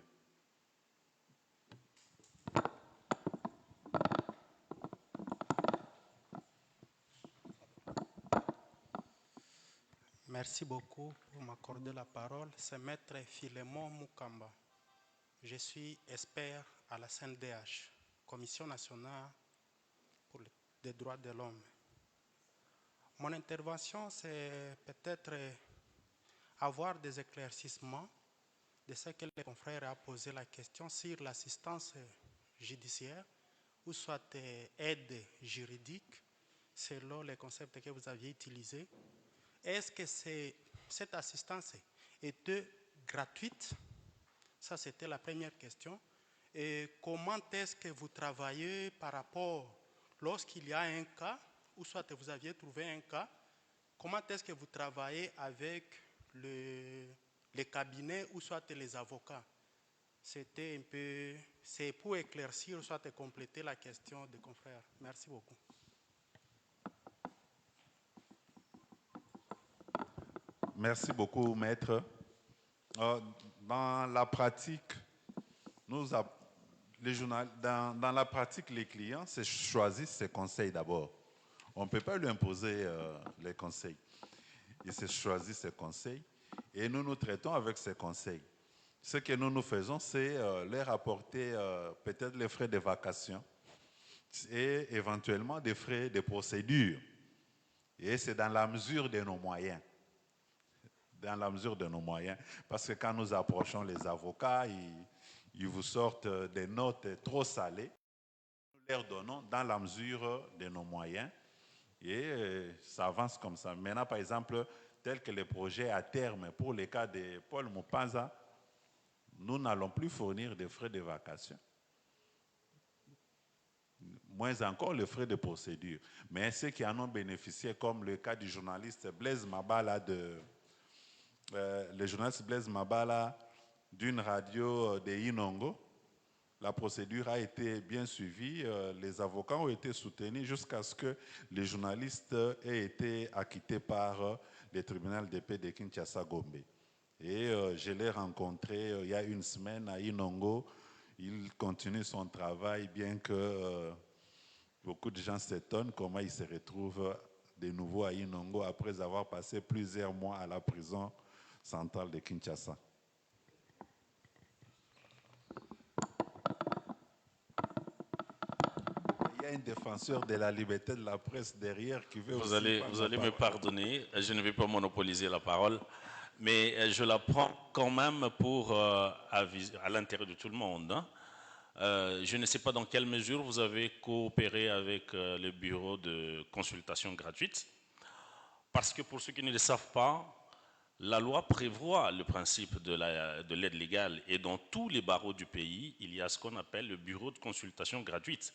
Merci beaucoup pour m'accorder la parole. C'est Maître Philémon Mukamba. Je suis expert à la CNDH, Commission nationale pour les droits de l'homme. Mon intervention, c'est peut-être avoir des éclaircissements de ce que le confrère a posé la question sur l'assistance judiciaire ou soit aide juridique, selon les concepts que vous aviez utilisés. Est-ce que cette assistance était gratuite? Ça, c'était la première question. Et comment est-ce que vous travaillez par rapport, lorsqu'il y a un cas, ou soit vous aviez trouvé un cas, comment est-ce que vous travaillez avec les cabinets ou soit les avocats? C'était un peu, c'est pour éclaircir, soit compléter la question des confrères. Merci beaucoup. Merci beaucoup, Maître. Dans la pratique, dans la pratique, les clients choisissent ses conseils d'abord. On ne peut pas lui imposer les conseils. Ils se choisissent ses conseils et nous nous traitons avec ces conseils. Ce que nous faisons, c'est leur apporter peut-être les frais de vacation et éventuellement des frais de procédure. Et c'est dans la mesure de nos moyens. Dans la mesure de nos moyens. Parce que quand nous approchons les avocats, ils vous sortent des notes trop salées. Nous leur donnons dans la mesure de nos moyens. Et ça avance comme ça. Maintenant, par exemple, tel que le projet à terme, pour le cas de Paul Mupanza, nous n'allons plus fournir de frais de vacation. Moins encore les frais de procédure. Mais ceux qui en ont bénéficié, comme le cas du journaliste Blaise Mabala le journaliste Blaise Mabala d'une radio de Inongo, la procédure a été bien suivie. Les avocats ont été soutenus jusqu'à ce que les journalistes aient été acquittés par le tribunal de paix de Kinshasa-Gombe. Et je l'ai rencontré il y a une semaine à Inongo. Il continue son travail, bien que beaucoup de gens s'étonnent comment il se retrouve de nouveau à Inongo après avoir passé plusieurs mois à la prison centrale de Kinshasa. Il y a un défenseur de la liberté de la presse derrière qui veut Vous allez me pardonner, je ne vais pas monopoliser la parole, mais je la prends quand même pour à l'intérêt de tout le monde. Hein. Je ne sais pas dans quelle mesure vous avez coopéré avec le bureau de consultation gratuite, parce que pour ceux qui ne le savent pas, la loi prévoit le principe de l'aide légale et dans tous les barreaux du pays, il y a ce qu'on appelle le bureau de consultation gratuite.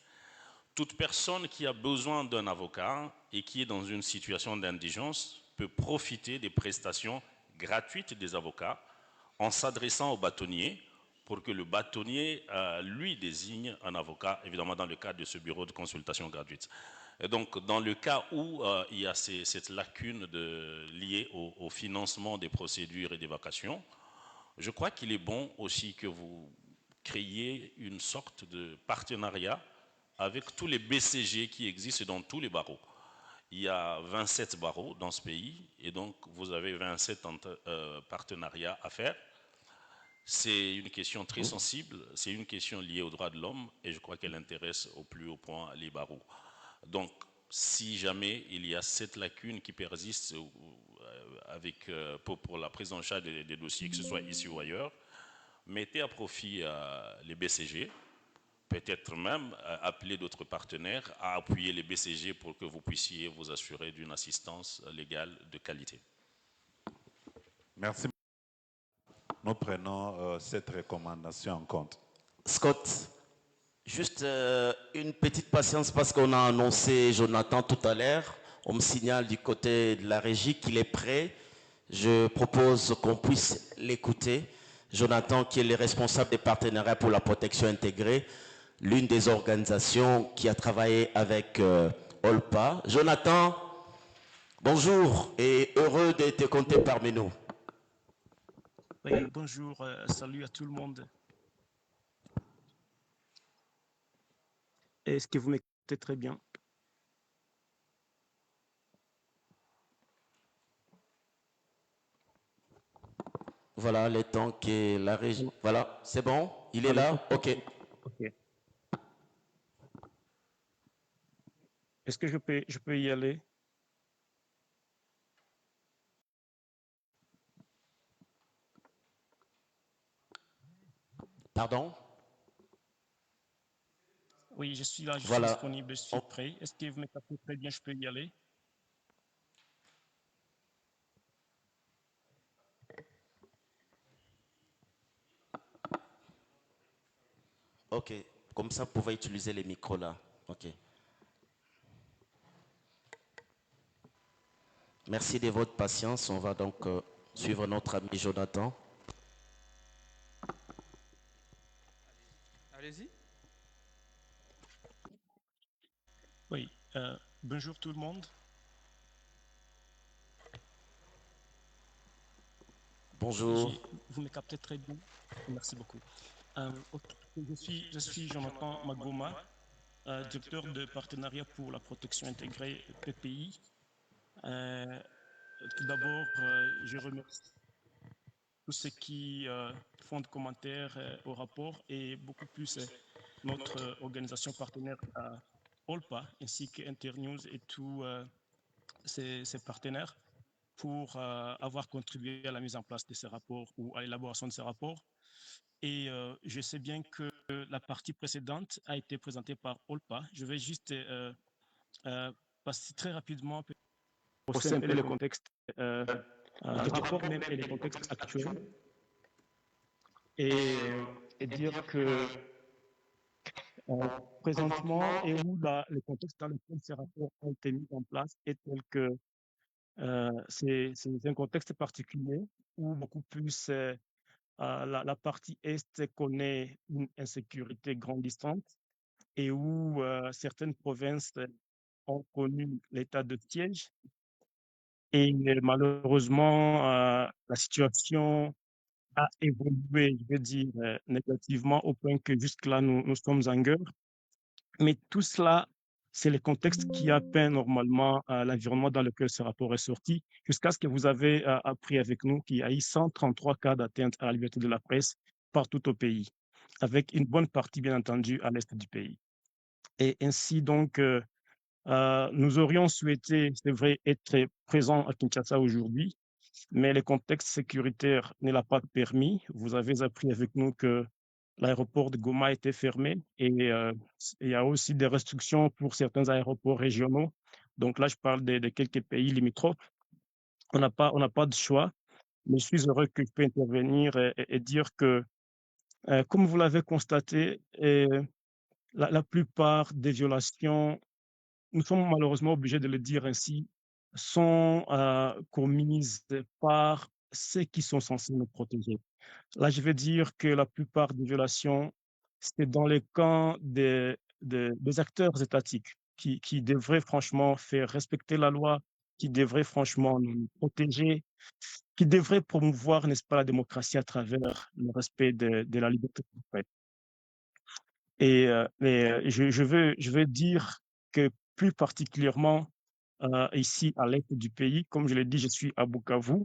Toute personne qui a besoin d'un avocat et qui est dans une situation d'indigence peut profiter des prestations gratuites des avocats en s'adressant au bâtonnier pour que le bâtonnier lui désigne un avocat, évidemment dans le cadre de ce bureau de consultation gratuite. Et donc, dans le cas où il y a cette lacune liée au financement des procédures et des vacations, je crois qu'il est bon aussi que vous créiez une sorte de partenariat avec tous les BCG qui existent dans tous les barreaux. Il y a 27 barreaux dans ce pays et donc vous avez 27 partenariats à faire. C'est une question très sensible, c'est une question liée aux droits de l'homme et je crois qu'elle intéresse au plus haut point les barreaux. Donc, si jamais il y a cette lacune qui persiste pour la prise en charge des dossiers, que ce soit ici ou ailleurs, mettez à profit les BCG, peut-être même appeler d'autres partenaires à appuyer les BCG pour que vous puissiez vous assurer d'une assistance légale de qualité. Merci. Nous prenons cette recommandation en compte. Scott, juste une petite patience parce qu'on a annoncé Jonathan tout à l'heure. On me signale du côté de la régie qu'il est prêt. Je propose qu'on puisse l'écouter. Jonathan, qui est le responsable des partenariats pour la protection intégrée, l'une des organisations qui a travaillé avec OLPA. Jonathan, bonjour et heureux de te compter parmi nous. Oui, bonjour, salut à tout le monde. Est-ce que vous m'écoutez très bien? Voilà, le temps que la régie... Voilà, c'est bon? Il est là? OK. Ok. Est-ce que je peux y aller? Pardon? Oui, je suis là, je Voilà. suis disponible, je suis prêt. Est-ce que vous m'écoutez très bien? Je peux y aller? OK. Comme ça, vous pouvez utiliser les micros là. OK. Merci de votre patience. On va donc suivre notre ami Jonathan. Allez-y. Oui, bonjour tout le monde. Bonjour. Vous me captez très bien. Merci beaucoup. Je suis Jonathan Magoma, directeur de partenariat pour la protection intégrée PPI. Tout d'abord, je remercie tous ceux qui font des commentaires au rapport et beaucoup plus notre organisation partenaire OLPA ainsi que Internews et tous ses partenaires pour avoir contribué à la mise en place de ces rapports ou à l'élaboration de ces rapports. Et je sais bien que la partie précédente a été présentée par OLPA. Je vais juste passer très rapidement pour un peu le contexte du rapport même et le contexte actuel. Et dire que présentement et où le contexte dans lequel ces rapports ont été mis en place est tel que c'est un contexte particulier où beaucoup plus la partie Est connaît une insécurité grandissante et où certaines provinces ont connu l'état de siège. Et malheureusement, la situation a évolué, je veux dire, négativement au point que jusque-là, nous sommes en guerre. Mais tout cela, c'est le contexte qui a peint normalement l'environnement dans lequel ce rapport est sorti, jusqu'à ce que vous avez appris avec nous qu'il y a eu 133 cas d'atteinte à la liberté de la presse partout au pays, avec une bonne partie, bien entendu, à l'est du pays. Et ainsi, donc, nous aurions souhaité, c'est vrai, être présents à Kinshasa aujourd'hui, mais le contexte sécuritaire ne l'a pas permis. Vous avez appris avec nous que l'aéroport de Goma était fermé et il y a aussi des restrictions pour certains aéroports régionaux. Donc là, je parle de quelques pays limitrophes. On n'a pas de choix, mais je suis heureux que je puisse intervenir et dire que, comme vous l'avez constaté, la plupart des violations, nous sommes malheureusement obligés de le dire ainsi, sont commises par ceux qui sont censés nous protéger. Là, je vais dire que la plupart des violations, c'est dans les camps des acteurs étatiques qui devraient franchement faire respecter la loi, qui devraient franchement nous protéger, qui devraient promouvoir, n'est-ce pas, la démocratie à travers le respect de la liberté de presse. Mais je veux dire que plus particulièrement ici à l'est du pays, comme je l'ai dit, je suis à Bukavu.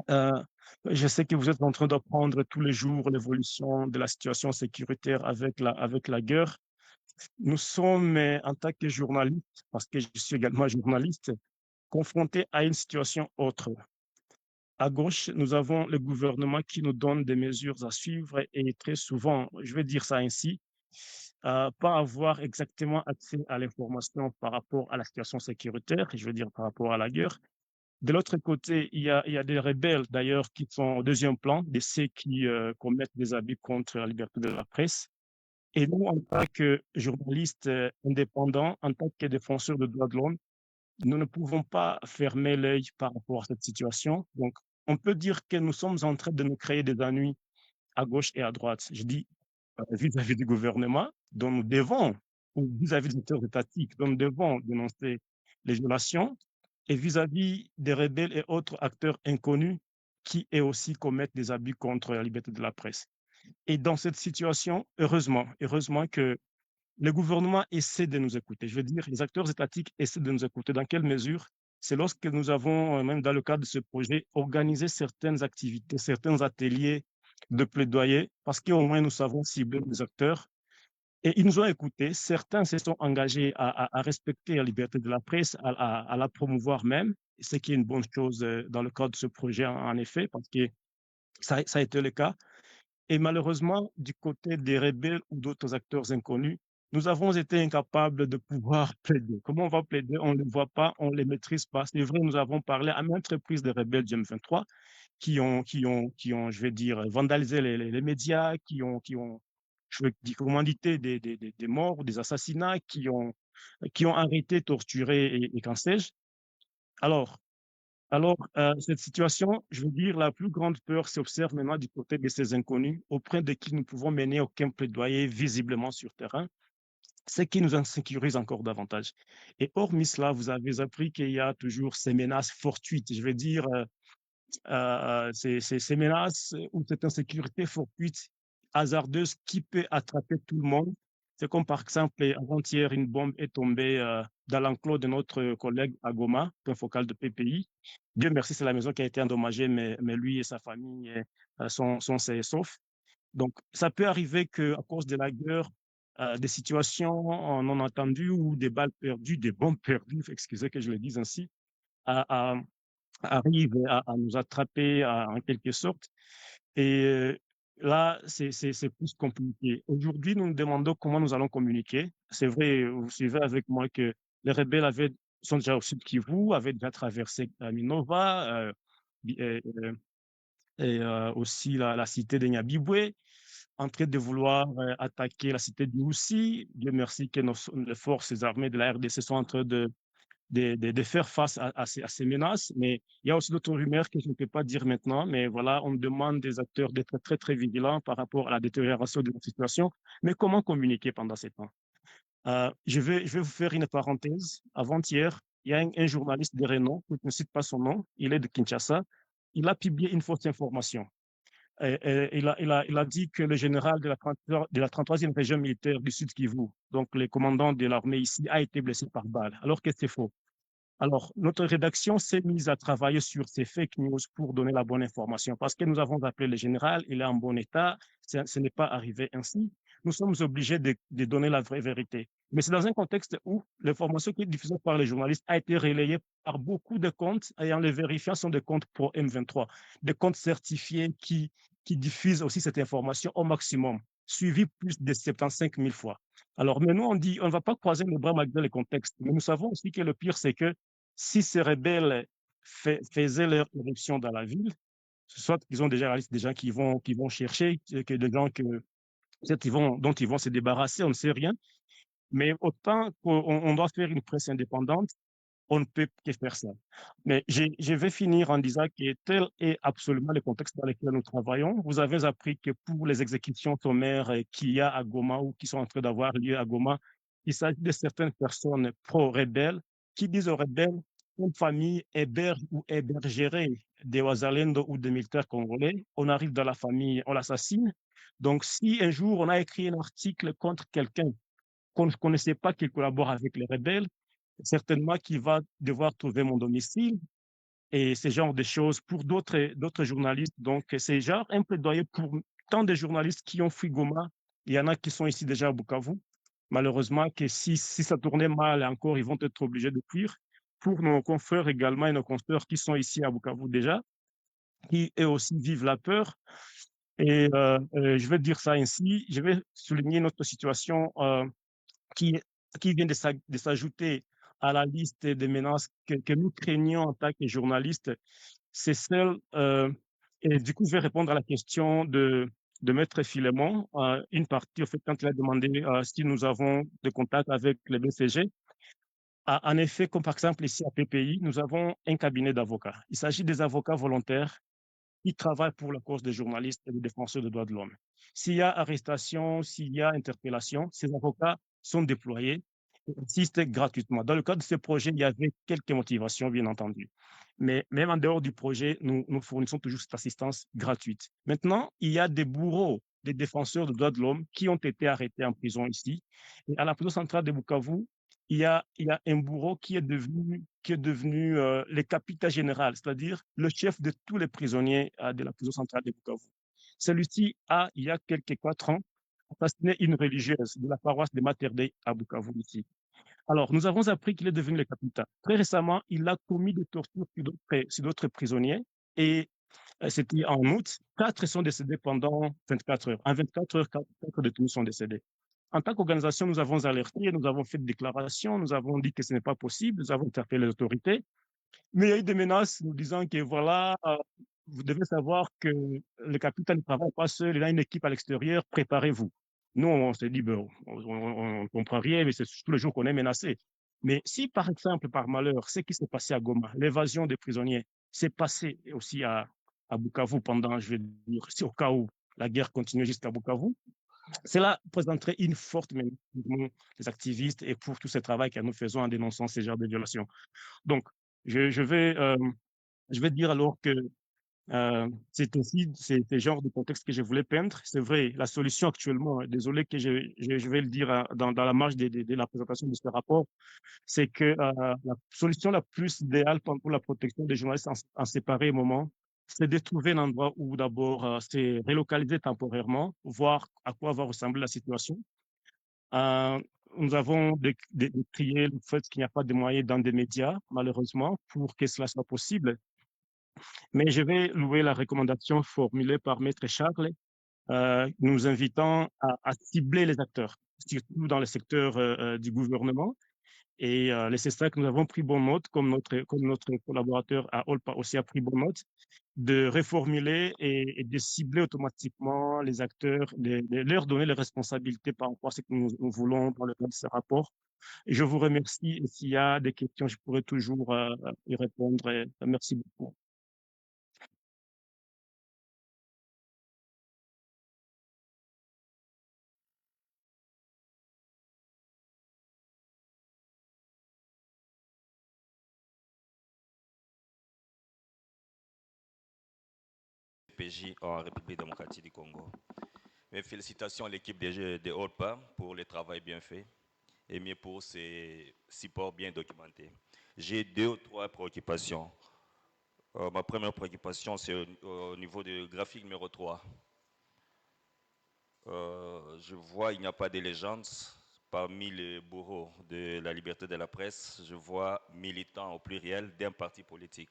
Je sais que vous êtes en train d'apprendre tous les jours l'évolution de la situation sécuritaire avec la guerre. Nous sommes, en tant que journalistes, parce que je suis également journaliste, confrontés à une situation autre. À gauche, nous avons le gouvernement qui nous donne des mesures à suivre et très souvent, je vais dire ça ainsi, pas avoir exactement accès à l'information par rapport à la situation sécuritaire, je veux dire par rapport à la guerre. De l'autre côté, il y a des rebelles d'ailleurs qui sont au deuxième plan, de ceux qui commettent des abus contre la liberté de la presse. Et nous, en tant que journalistes indépendants, en tant que défenseurs de droits de l'homme, nous ne pouvons pas fermer l'œil par rapport à cette situation. Donc, on peut dire que nous sommes en train de nous créer des ennuis à gauche et à droite. Je dis vis-à-vis du gouvernement, dont nous devons, ou vis-à-vis des acteurs étatiques, dont nous devons dénoncer les violations, et vis-à-vis des rebelles et autres acteurs inconnus qui, eux aussi, commettent des abus contre la liberté de la presse. Et dans cette situation, heureusement que le gouvernement essaie de nous écouter. Je veux dire, les acteurs étatiques essaient de nous écouter. Dans quelle mesure? C'est lorsque nous avons, même dans le cadre de ce projet, organisé certaines activités, certains ateliers de plaidoyer, parce qu'au moins nous savons cibler les acteurs. Et ils nous ont écoutés. Certains se sont engagés à respecter la liberté de la presse, à la promouvoir même, ce qui est une bonne chose dans le cadre de ce projet, en effet, parce que ça a été le cas. Et malheureusement, du côté des rebelles ou d'autres acteurs inconnus, nous avons été incapables de pouvoir plaider. Comment on va plaider? On ne les voit pas, on ne les maîtrise pas. C'est vrai, nous avons parlé à maintes reprises des rebelles du M23 qui ont, je vais dire, vandalisé les médias, qui ont je veux dire, commandité des morts ou des assassinats, qui ont arrêté, torturé et qu'en sais-je. Alors, cette situation, je veux dire, la plus grande peur s'observe maintenant du côté de ces inconnus, auprès de qui nous pouvons mener aucun plaidoyer visiblement sur terrain, ce qui nous insécurise encore davantage. Et hormis cela, vous avez appris qu'il y a toujours ces menaces fortuites, je veux dire, ces menaces ou cette insécurité fortuite, hasardeuse, qui peut attraper tout le monde. C'est comme par exemple, avant-hier, une bombe est tombée dans l'enclos de notre collègue à Goma, point focal de PPI. Dieu merci, c'est la maison qui a été endommagée, mais lui et sa famille sont sains et saufs. Donc, ça peut arriver qu'à cause de la guerre, des situations non attendues ou des balles perdues, des bombes perdues, excusez que je le dise ainsi, arrivent à nous attraper en quelque sorte. Et là, c'est plus compliqué. Aujourd'hui, nous nous demandons comment nous allons communiquer. C'est vrai, vous suivez avec moi que les rebelles sont déjà au sud Kivu, avaient déjà traversé Minova et aussi la cité de Nyabibwe, en train de vouloir attaquer la cité d'Oussi. Dieu merci que les forces armées de la RDC sont en train de faire face à ces menaces. Mais il y a aussi d'autres rumeurs que je ne peux pas dire maintenant. Mais voilà, on demande des acteurs d'être très, très vigilants par rapport à la détérioration de la situation. Mais comment communiquer pendant ces temps? Je vais vous faire une parenthèse. Avant-hier, il y a un journaliste de renom, je ne cite pas son nom, il est de Kinshasa. Il a publié une fausse information. Il a dit que le général de la 33e région militaire du Sud Kivu, donc le commandant de l'armée ici, a été blessé par balle, alors que c'est faux. Alors, notre rédaction s'est mise à travailler sur ces fake news pour donner la bonne information, parce que nous avons appelé le général, il est en bon état, ce n'est pas arrivé ainsi. Nous sommes obligés de donner la vraie vérité. Mais c'est dans un contexte où l'information qui est diffusée par les journalistes a été relayée par beaucoup de comptes, et en les vérifiant, sont des comptes pro M23, des comptes certifiés qui diffusent aussi cette information au maximum, suivis plus de 75 000 fois. Alors, mais nous, on dit, on ne va pas croiser les bras malgré les contextes. Mais nous savons aussi que le pire, c'est que si ces rebelles faisaient leur éruption dans la ville, soit qu'ils ont déjà la liste des gens qui vont chercher, que des gens dont ils vont se débarrasser, on ne sait rien. Mais autant qu'on doit faire une presse indépendante, on ne peut que faire ça. Mais je vais finir en disant que tel est absolument le contexte dans lequel nous travaillons. Vous avez appris que pour les exécutions sommaires qu'il y a à Goma ou qui sont en train d'avoir lieu à Goma, il s'agit de certaines personnes pro-rebelles qui disent aux rebelles certaines familles hébergent ou hébergeraient des Wazalendo ou des militaires congolais. On arrive dans la famille, on l'assassine. Donc, si un jour on a écrit un article contre quelqu'un qu'on ne connaissait pas qui collabore avec les rebelles, certainement qu'il va devoir trouver mon domicile et ce genre de choses pour d'autres journalistes. Donc, c'est genre un plaidoyer pour tant de journalistes qui ont fui Goma. Il y en a qui sont ici déjà à Bukavu. Malheureusement, que si ça tournait mal encore, ils vont être obligés de fuir. Pour nos confrères également et nos consoeurs qui sont ici à Bukavu déjà, qui eux aussi vivent la peur. Et je vais dire ça ainsi, je vais souligner notre situation qui vient de s'ajouter à la liste des menaces que nous craignons en tant que journalistes. C'est celle, et du coup, je vais répondre à la question de Maître Philémon, une partie, au fait, quand il a demandé si nous avons des contacts avec les BCG. En effet, comme par exemple ici à PPI, nous avons un cabinet d'avocats. Il s'agit des avocats volontaires qui travaillent pour la cause des journalistes et des défenseurs des droits de l'homme. S'il y a arrestation, s'il y a interpellation, ces avocats sont déployés et assistent gratuitement. Dans le cadre de ce projet, il y avait quelques motivations, bien entendu. Mais même en dehors du projet, nous fournissons toujours cette assistance gratuite. Maintenant, il y a des bourreaux, des défenseurs des droits de l'homme qui ont été arrêtés en prison ici. Et à la prison centrale de Bukavu, il y a un bourreau qui est devenu le capitaine général, c'est-à-dire le chef de tous les prisonniers de la prison centrale de Bukavu. Celui-ci a, il y a quelques 4 ans, assassiné une religieuse de la paroisse de Mater Dei à Bukavu ici. Alors, nous avons appris qu'il est devenu le capitaine. Très récemment, il a commis des tortures sur d'autres prisonniers et c'était en août. 4 sont décédés pendant 24 heures. En 24 heures, 4 détenus sont décédés. En tant qu'organisation, nous avons alerté, nous avons fait des déclarations, nous avons dit que ce n'est pas possible, nous avons interpellé les autorités. Mais il y a eu des menaces nous disant que voilà, vous devez savoir que le capitaine ne travaille pas seul, il a une équipe à l'extérieur, préparez-vous. Nous, on s'est dit, ben, on ne comprend rien, mais c'est tous les jours qu'on est menacé. Mais si, par exemple, par malheur, ce qui s'est passé à Goma, l'évasion des prisonniers, s'est passé aussi à Bukavu pendant, je vais dire, si au cas où la guerre continue jusqu'à Bukavu, cela présenterait une forte menace pour nous, les activistes, et pour tout ce travail que nous faisons en dénonçant ces genres de violations. Donc, je vais dire alors que c'est aussi ce genre de contexte que je voulais peindre. C'est vrai, la solution actuellement, désolé que je vais le dire dans la marge de la présentation de ce rapport, c'est que la solution la plus idéale pour la protection des journalistes en séparés moments, c'est de trouver un endroit où d'abord c'est relocaliser temporairement, voir à quoi va ressembler la situation. Nous avons décrié le fait qu'il n'y a pas de moyens dans des médias, malheureusement, pour que cela soit possible. Mais je vais louer la recommandation formulée par Maître Charles, nous invitant à cibler les acteurs, surtout dans le secteur du gouvernement. Et les CESTAC, nous avons pris bonne note, comme notre collaborateur à OLPA aussi a pris bonne note, de reformuler et de cibler automatiquement les acteurs, de leur donner les responsabilités par rapport à ce que nous voulons dans le cadre de ce rapport. Et je vous remercie. Et s'il y a des questions, je pourrai toujours y répondre. Et merci beaucoup. PJ en République démocratique du Congo. Mes félicitations à l'équipe de OLPA pour le travail bien fait et mieux pour ces supports bien documentés. J'ai 2 ou 3 préoccupations. Ma première préoccupation, c'est au niveau du graphique numéro 3. Je vois qu'il n'y a pas de légende parmi les bourreaux de la liberté de la presse. Je vois militants au pluriel d'un parti politique.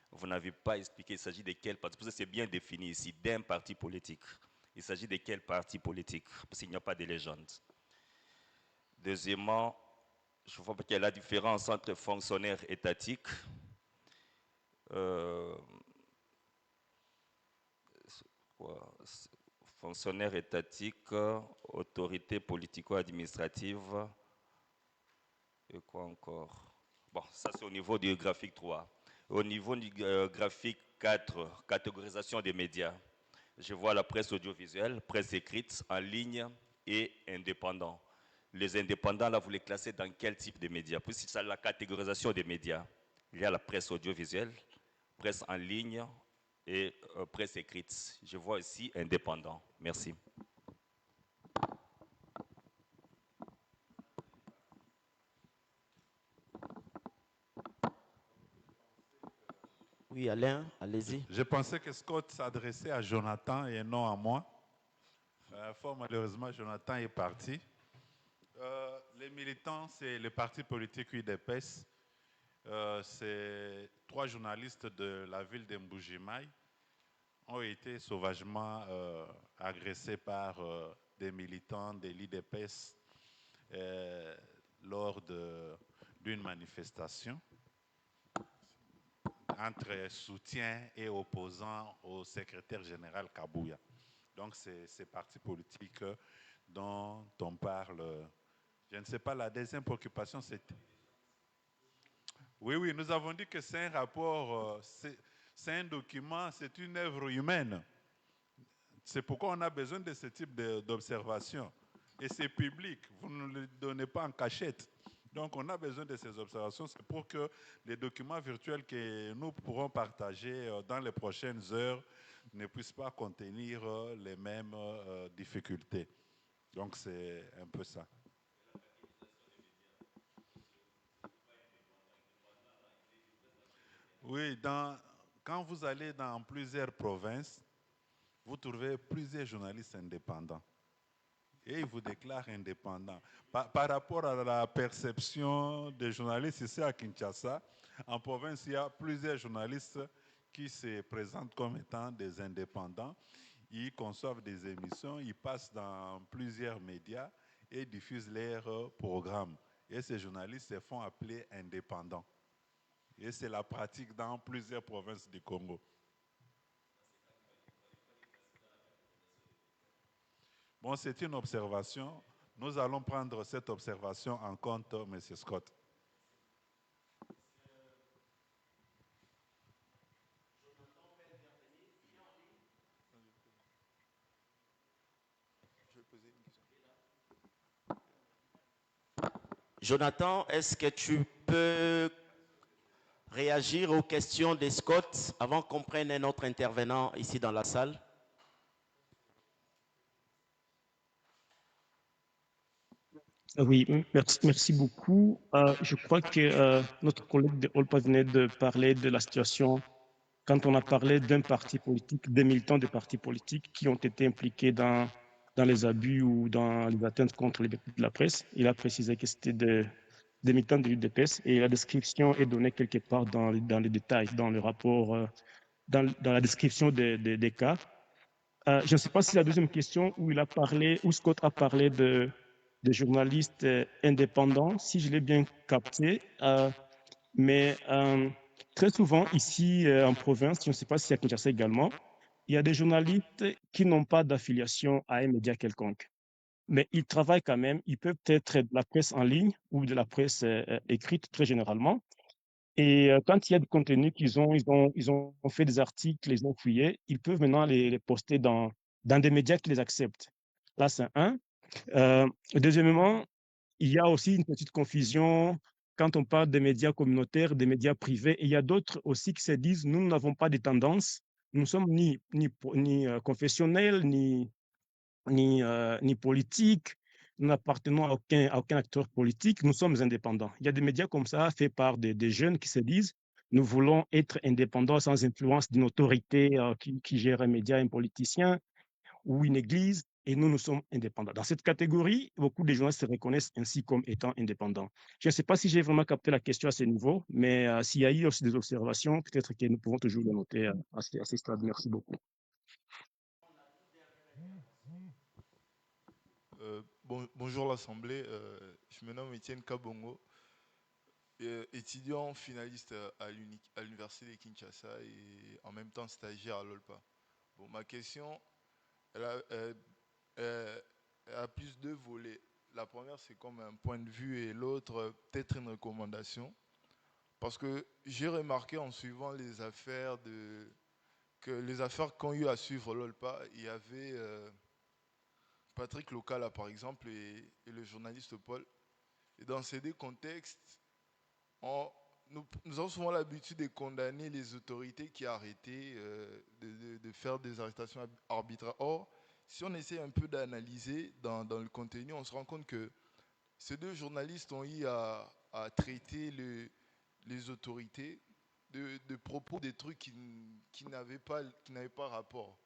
Vous n'avez pas expliqué il s'agit de quel parti. Parce que c'est bien défini ici, d'un parti politique. Il s'agit de quel parti politique? Parce qu'il n'y a pas de légende. Deuxièmement, je vois qu'il y a la différence entre fonctionnaires étatiques, fonctionnaires étatiques, autorités politico-administratives, et quoi encore? Bon, ça c'est au niveau du graphique 3. Au niveau du graphique 4, catégorisation des médias, je vois la presse audiovisuelle, presse écrite, en ligne et indépendant. Les indépendants, là, vous les classez dans quel type de médias? Puis c'est la catégorisation des médias. Il y a la presse audiovisuelle, presse en ligne et presse écrite. Je vois ici indépendant. Merci. Oui, Alain, allez-y. Je pensais que Scott s'adressait à Jonathan et non à moi. Fort malheureusement, Jonathan est parti. Les militants, c'est le parti politique UDPS. C'est 3 journalistes de la ville de Mbujimaï ont été sauvagement agressés par des militants de l'UDPS lors d'une manifestation entre soutien et opposants au secrétaire général Kabouya. Donc, c'est ces partis politiques dont on parle. Je ne sais pas, la deuxième préoccupation, c'était... Oui, nous avons dit que c'est un rapport, c'est un document, c'est une œuvre humaine. C'est pourquoi on a besoin de ce type d'observation. Et c'est public, vous ne le donnez pas en cachette. Donc, on a besoin de ces observations. C'est pour que les documents virtuels que nous pourrons partager dans les prochaines heures ne puissent pas contenir les mêmes difficultés. Donc, c'est un peu ça. Oui, quand vous allez dans plusieurs provinces, vous trouvez plusieurs journalistes indépendants. Et ils vous déclarent indépendants. Par rapport à la perception des journalistes ici à Kinshasa, en province, il y a plusieurs journalistes qui se présentent comme étant des indépendants. Ils conçoivent des émissions, ils passent dans plusieurs médias et diffusent leurs programmes. Et ces journalistes se font appeler indépendants. Et c'est la pratique dans plusieurs provinces du Congo. Bon, c'est une observation. Nous allons prendre cette observation en compte, M. Scott. Jonathan, est-ce que tu peux réagir aux questions des Scott avant qu'on prenne un autre intervenant ici dans la salle? Oui, merci beaucoup. Je crois que notre collègue de Olpa venait de parler de la situation quand on a parlé d'un parti politique, des militants de partis politiques qui ont été impliqués dans les abus ou dans les atteintes contre les libertés de la presse. Il a précisé que c'était des militants de l'UDPS et la description est donnée quelque part dans les détails, dans le rapport, dans la description des cas. Je ne sais pas si la deuxième question où il a parlé, où Scott a parlé de journalistes indépendants, si je l'ai bien capté, mais très souvent ici en province, je ne sais pas si à Kinshasa également, il y a des journalistes qui n'ont pas d'affiliation à un média quelconque, mais ils travaillent quand même, ils peuvent être de la presse en ligne ou de la presse écrite très généralement. Et quand il y a du contenu ils ont fait des articles, ils ont fouillé, ils peuvent maintenant les poster dans des médias qui les acceptent. Là, c'est un. Deuxièmement, il y a aussi une petite confusion quand on parle des médias communautaires, des médias privés. Et il y a d'autres aussi qui se disent, nous n'avons pas de tendance, nous ne sommes ni confessionnels, ni politiques, nous n'appartenons à aucun acteur politique, nous sommes indépendants. Il y a des médias comme ça, faits par des jeunes qui se disent, nous voulons être indépendants sans influence d'une autorité qui gère un média, un politicien ou une église, et nous sommes indépendants. Dans cette catégorie, beaucoup de journalistes se reconnaissent ainsi comme étant indépendants. Je ne sais pas si j'ai vraiment capté la question à ce niveau, mais s'il y a eu aussi des observations, peut-être que nous pouvons toujours les noter à ce stade. Merci beaucoup. Bonjour l'Assemblée, je me nomme Étienne Kabongo, étudiant finaliste à l'Université de Kinshasa et en même temps stagiaire à l'OLPA. Bon, ma question, elle a plus deux volets. La première, c'est comme un point de vue et l'autre, peut-être une recommandation. Parce que j'ai remarqué en suivant les affaires que les affaires qu'ont eu à suivre l'OLPA, il y avait Patrick Locala, par exemple, et le journaliste Paul. Et dans ces deux contextes, nous avons souvent l'habitude de condamner les autorités qui arrêtaient de faire des arrestations arbitraires. Or, si on essaie un peu d'analyser dans le contenu, on se rend compte que ces deux journalistes ont eu à traiter les autorités de propos des trucs qui n'avaient pas rapport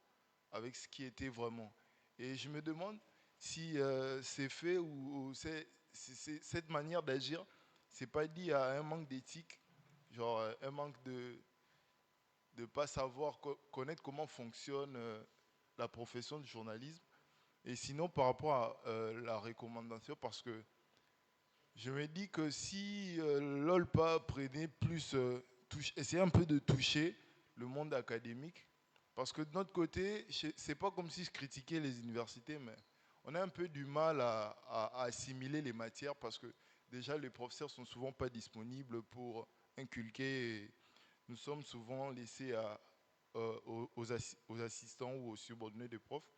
avec ce qui était vraiment. Et je me demande si c'est fait ou cette manière d'agir, c'est pas lié à un manque d'éthique, genre un manque de ne pas savoir connaître comment fonctionne la profession du journalisme. Et sinon, par rapport à la recommandation, parce que je me dis que si l'OLPA prenait plus, essayait un peu de toucher le monde académique, parce que de notre côté, c'est pas comme si je critiquais les universités, mais on a un peu du mal à assimiler les matières parce que déjà les professeurs sont souvent pas disponibles pour inculquer. Nous sommes souvent laissés aux assistants ou aux subordonnés des profs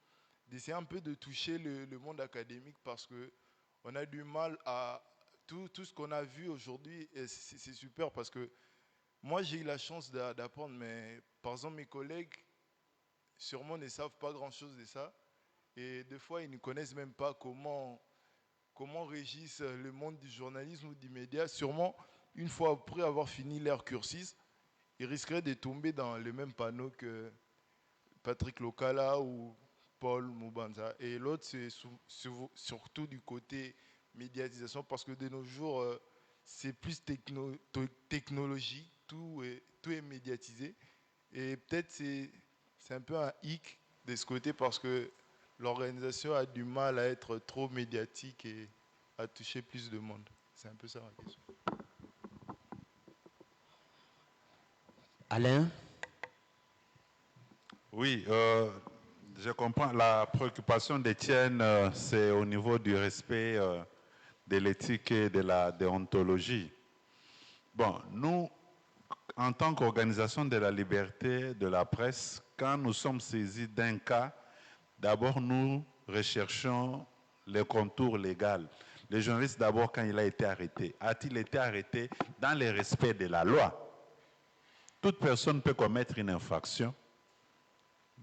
d'essayer un peu de toucher le monde académique parce que on a du mal à tout ce qu'on a vu aujourd'hui. C'est super parce que moi j'ai eu la chance d'apprendre, mais par exemple mes collègues sûrement ne savent pas grand chose de ça et des fois ils ne connaissent même pas comment régissent le monde du journalisme ou du média. Sûrement une fois après avoir fini leur cursus, ils risqueraient de tomber dans le même panneau que Patrick Lokala ou Paul Moubanza. Et l'autre, c'est surtout du côté médiatisation, parce que de nos jours, c'est plus technologie, tout est médiatisé. Et peut-être c'est un peu un hic de ce côté, parce que l'organisation a du mal à être trop médiatique et à toucher plus de monde. C'est un peu ça ma question. Alain? Oui, je comprends. La préoccupation d'Étienne, c'est au niveau du respect de l'éthique et de la déontologie. Bon, nous, en tant qu'organisation de la liberté de la presse, quand nous sommes saisis d'un cas, d'abord nous recherchons les contours légaux. Le journaliste, d'abord, quand il a été arrêté, a-t-il été arrêté dans le respect de la loi? Toute personne peut commettre une infraction,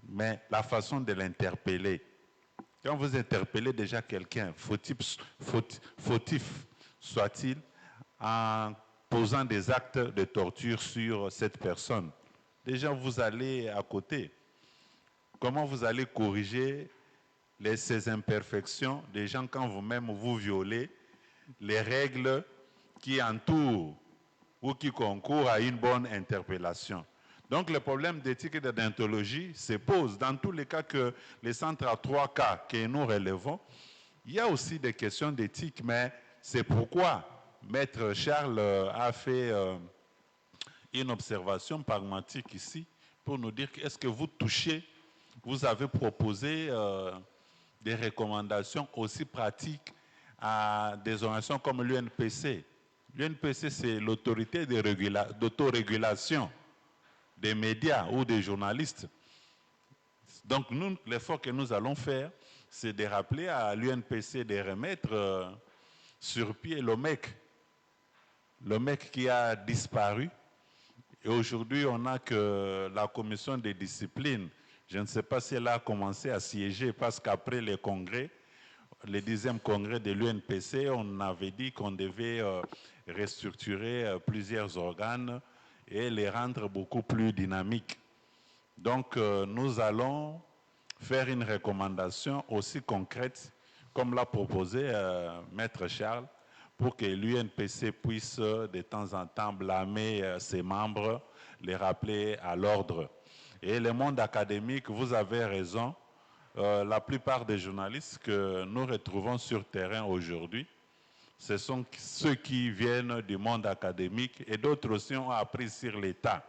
mais la façon de l'interpeller, quand vous interpellez déjà quelqu'un, fautif soit-il, en posant des actes de torture sur cette personne, déjà vous allez à côté. Comment vous allez corriger ces imperfections des gens quand vous-même vous violez les règles qui entourent ou qui concourent à une bonne interpellation? Donc le problème d'éthique et de déontologie se pose dans tous les cas que les 133 cas que nous relevons. Il y a aussi des questions d'éthique, mais c'est pourquoi Maître Charles a fait une observation pragmatique ici pour nous dire est-ce que vous touchez, vous avez proposé des recommandations aussi pratiques à des organisations comme l'UNPC. L'UNPC, c'est l'autorité d'autorégulation des médias ou des journalistes. Donc nous, l'effort que nous allons faire, c'est de rappeler à l'UNPC de remettre sur pied l'OMEC qui a disparu. Et aujourd'hui, on n'a que la commission des disciplines. Je ne sais pas si elle a commencé à siéger parce qu'après le congrès, le 10e congrès de l'UNPC, on avait dit qu'on devait restructurer plusieurs organes et les rendre beaucoup plus dynamiques. Donc, nous allons faire une recommandation aussi concrète, comme l'a proposé Maître Charles, pour que l'UNPC puisse de temps en temps blâmer ses membres, les rappeler à l'ordre. Et le monde académique, vous avez raison, la plupart des journalistes que nous retrouvons sur terrain aujourd'hui, ce sont ceux qui viennent du monde académique et d'autres aussi ont appris sur l'État.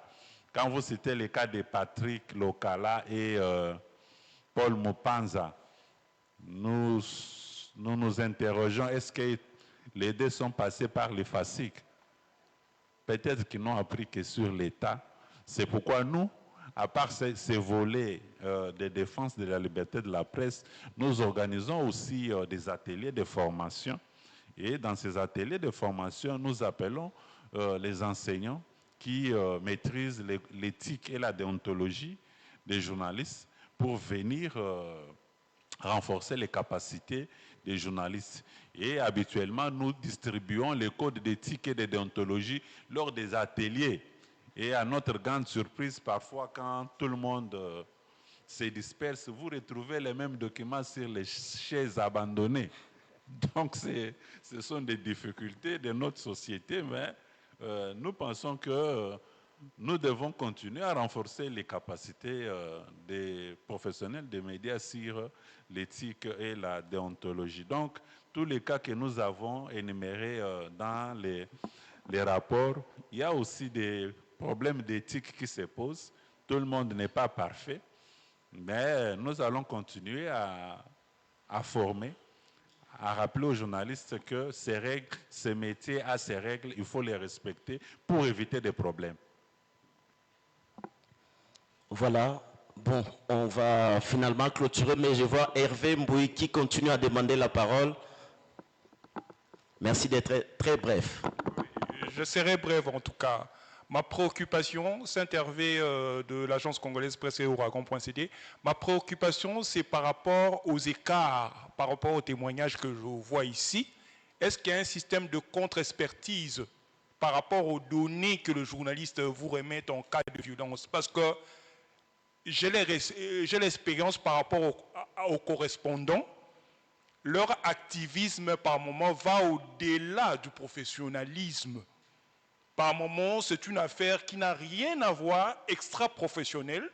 Quand vous citez les cas de Patrick Lokala et Paul Mupanza, nous nous interrogeons, est-ce que les deux sont passés par les FASIC? Peut-être qu'ils n'ont appris que sur l'État. C'est pourquoi nous, à part ces volets de défense de la liberté de la presse, nous organisons aussi des ateliers de formation. Et dans ces ateliers de formation, nous appelons les enseignants qui maîtrisent l'éthique et la déontologie des journalistes pour venir renforcer les capacités des journalistes. Et habituellement, nous distribuons les codes d'éthique et de déontologie lors des ateliers. Et à notre grande surprise, parfois, quand tout le monde se disperse, vous retrouvez les mêmes documents sur les chaises abandonnées. Donc, ce sont des difficultés de notre société, mais nous pensons que nous devons continuer à renforcer les capacités des professionnels des médias sur l'éthique et la déontologie. Donc, tous les cas que nous avons énumérés dans les rapports, il y a aussi des problèmes d'éthique qui se posent. Tout le monde n'est pas parfait, mais nous allons continuer à former, à rappeler aux journalistes que ces règles, ces métiers a ces règles, il faut les respecter pour éviter des problèmes. Voilà, bon, on va finalement clôturer, mais je vois Hervé Mbouy qui continue à demander la parole. Merci d'être très bref. Je serai bref en tout cas. Ma préoccupation, c'est Hervé de l'agence congolaise presse et ouragan.cd. Ma préoccupation, c'est par rapport aux écarts, par rapport aux témoignages que je vois ici. Est-ce qu'il y a un système de contre-expertise par rapport aux données que le journaliste vous remet en cas de violence? Parce que j'ai l'expérience par rapport aux correspondants. Leur activisme, par moment, va au-delà du professionnalisme. Par moment, c'est une affaire qui n'a rien à voir, extra-professionnelle,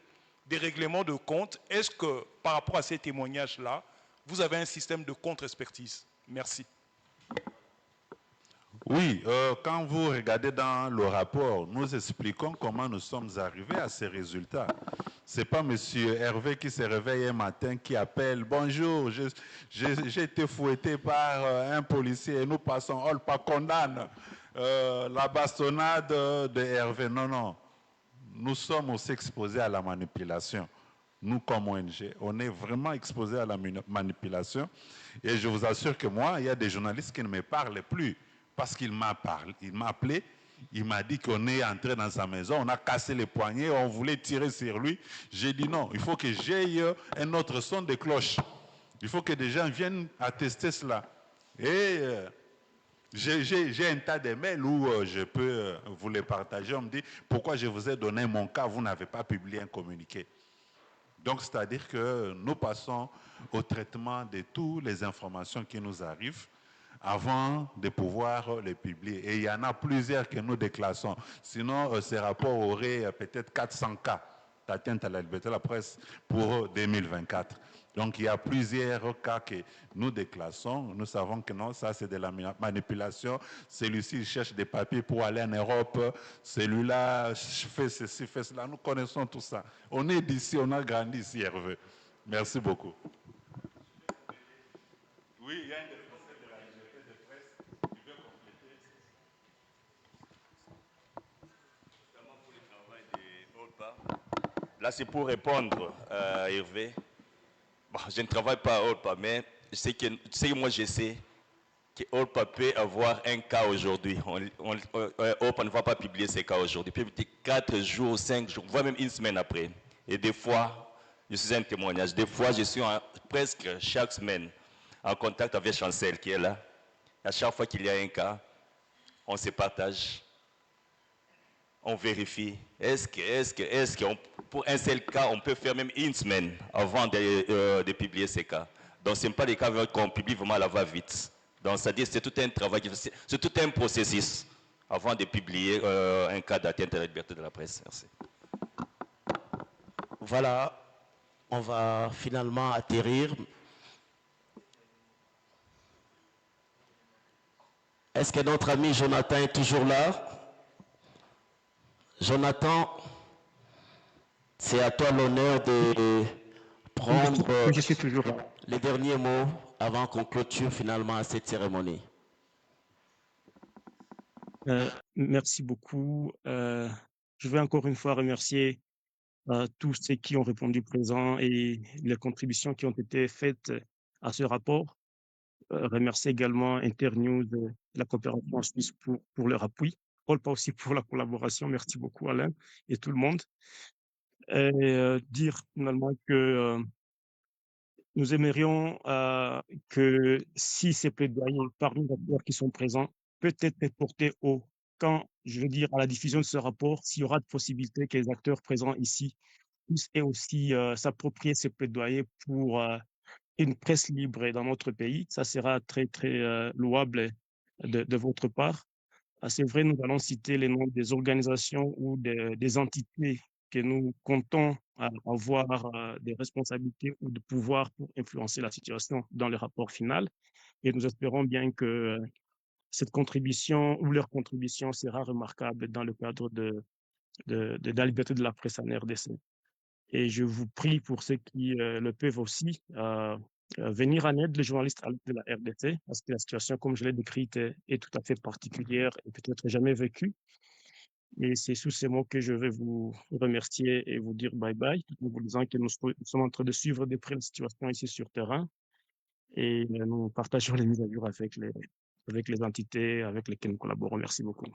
des règlements de compte. Est-ce que, par rapport à ces témoignages-là, vous avez un système de contre-expertise? Merci. Oui, quand vous regardez dans le rapport, nous expliquons comment nous sommes arrivés à ces résultats. Ce n'est pas M. Hervé qui se réveille un matin, qui appelle « Bonjour, j'ai été fouetté par un policier et nous passons, oh, pas condamne la bastonnade de Hervé ». Non, non. Nous sommes aussi exposés à la manipulation. Nous, comme ONG, on est vraiment exposés à la manipulation. Et je vous assure que moi, il y a des journalistes qui ne me parlent plus. Parce qu'il m'a parlé, il m'a appelé, il m'a dit qu'on est entré dans sa maison, on a cassé les poignets, on voulait tirer sur lui. J'ai dit non, il faut que j'aie un autre son de cloche. Il faut que des gens viennent attester cela. Et j'ai un tas de mails où je peux vous les partager. On me dit, pourquoi je vous ai donné mon cas, vous n'avez pas publié un communiqué. Donc, c'est-à-dire que nous passons au traitement de toutes les informations qui nous arrivent avant de pouvoir les publier. Et il y en a plusieurs que nous déclassons. Sinon, ces rapports auraient peut-être 400 cas d'atteinte à la liberté de la presse pour 2024. Donc, il y a plusieurs cas que nous déclassons. Nous savons que non, ça c'est de la manipulation. Celui-ci, il cherche des papiers pour aller en Europe. Celui-là fait ceci, fait cela. Nous connaissons tout ça. On est d'ici, on a grandi ici, Hervé. Merci beaucoup. Oui, il y a une défenseur de la liberté de presse qui veut compléter. Notamment pour le travail de OLPA. Là, c'est pour répondre à Hervé. Bon, je ne travaille pas à OLPA, mais moi, je sais que OLPA peut avoir un cas aujourd'hui. OLPA ne va pas publier ces cas aujourd'hui. Peut être 4 jours, 5 jours, voire même une semaine après. Et des fois, je suis un témoignage. Des fois, je suis presque chaque semaine en contact avec Chancel qui est là. À chaque fois qu'il y a un cas, on se partage, on vérifie. Est-ce que pour un seul cas, on peut faire même une semaine avant de publier ces cas? Donc, ce n'est pas des cas qu'on publie vraiment à la va-vite. Donc, c'est-à-dire que c'est tout un travail, c'est tout un processus avant de publier un cas d'atteinte à la liberté de la presse. Merci. Voilà, on va finalement atterrir. Est-ce que notre ami Jonathan est toujours là? Jonathan, c'est à toi l'honneur de prendre je suis toujours là. Les derniers mots avant qu'on clôture finalement cette cérémonie. Merci beaucoup. Je veux encore une fois remercier tous ceux qui ont répondu présent et les contributions qui ont été faites à ce rapport. Remercier également Internews, la coopération suisse pour leur appui. Olpa aussi pour la collaboration. Merci beaucoup, Alain, et tout le monde. Et dire finalement que nous aimerions que si ces plaidoyers parmi les acteurs qui sont présents peut-être être portés au quand, je veux dire, à la diffusion de ce rapport, s'il y aura de possibilités que les acteurs présents ici puissent et aussi s'approprier ces plaidoyers pour une presse libre dans notre pays. Ça sera très, très louable de votre part. C'est vrai, nous allons citer les noms des organisations ou des entités que nous comptons avoir des responsabilités ou de pouvoir pour influencer la situation dans le rapport final. Et nous espérons bien que cette contribution ou leur contribution sera remarquable dans le cadre de la liberté de la presse en RDC. Et je vous prie pour ceux qui le peuvent aussi, venir en aide les journalistes de la RDC, parce que la situation, comme je l'ai décrite, est tout à fait particulière et peut-être jamais vécue. Et c'est sous ces mots que je vais vous remercier et vous dire bye-bye, en vous disant que nous sommes en train de suivre de près la situation ici sur terrain et nous partageons les mises à jour avec les entités avec lesquelles nous collaborons. Merci beaucoup.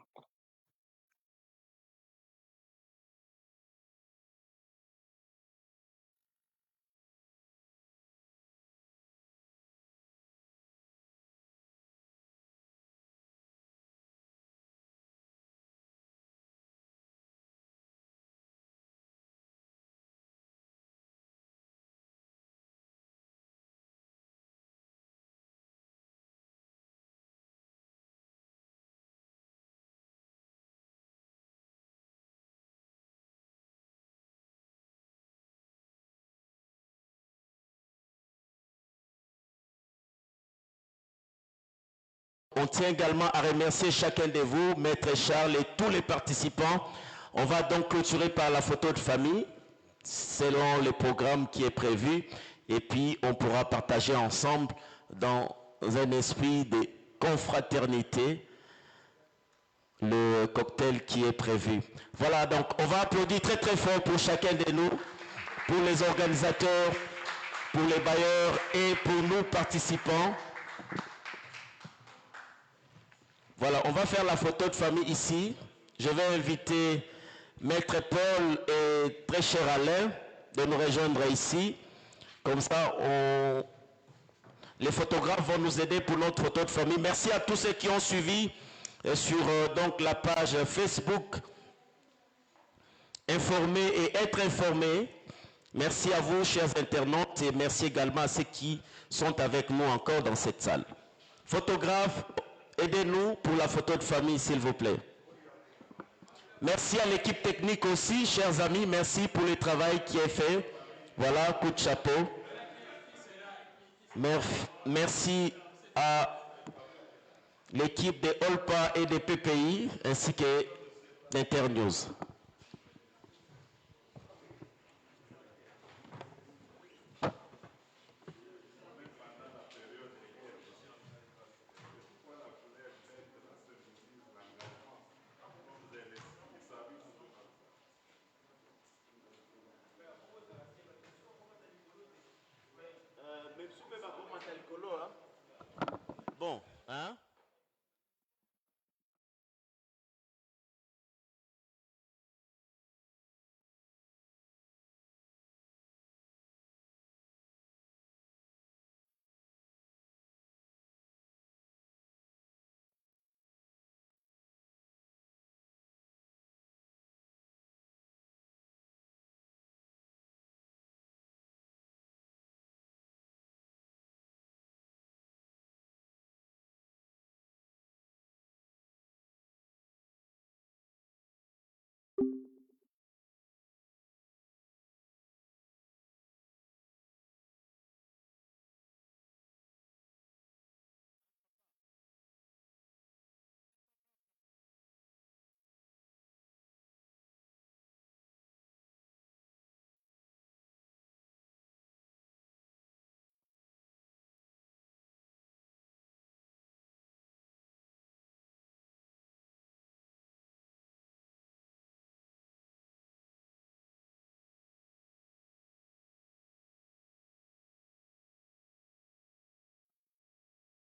On tient également à remercier chacun de vous, Maître Charles et tous les participants. On va donc clôturer par la photo de famille, selon le programme qui est prévu. Et puis, on pourra partager ensemble dans un esprit de confraternité le cocktail qui est prévu. Voilà, donc on va applaudir très très fort pour chacun de nous, pour les organisateurs, pour les bailleurs et pour nous participants. Voilà, on va faire la photo de famille ici. Je vais inviter Maître Paul et très cher Alain de nous rejoindre ici. Comme ça, les photographes vont nous aider pour notre photo de famille. Merci à tous ceux qui ont suivi sur donc, la page Facebook Informer et être informé. Merci à vous, chers internautes, et merci également à ceux qui sont avec nous encore dans cette salle. Photographes, aidez-nous pour la photo de famille, s'il vous plaît. Merci à l'équipe technique aussi, chers amis. Merci pour le travail qui est fait. Voilà, coup de chapeau. Merci à l'équipe des Olpa et des PPI, ainsi que d'Internews. Bon, hein?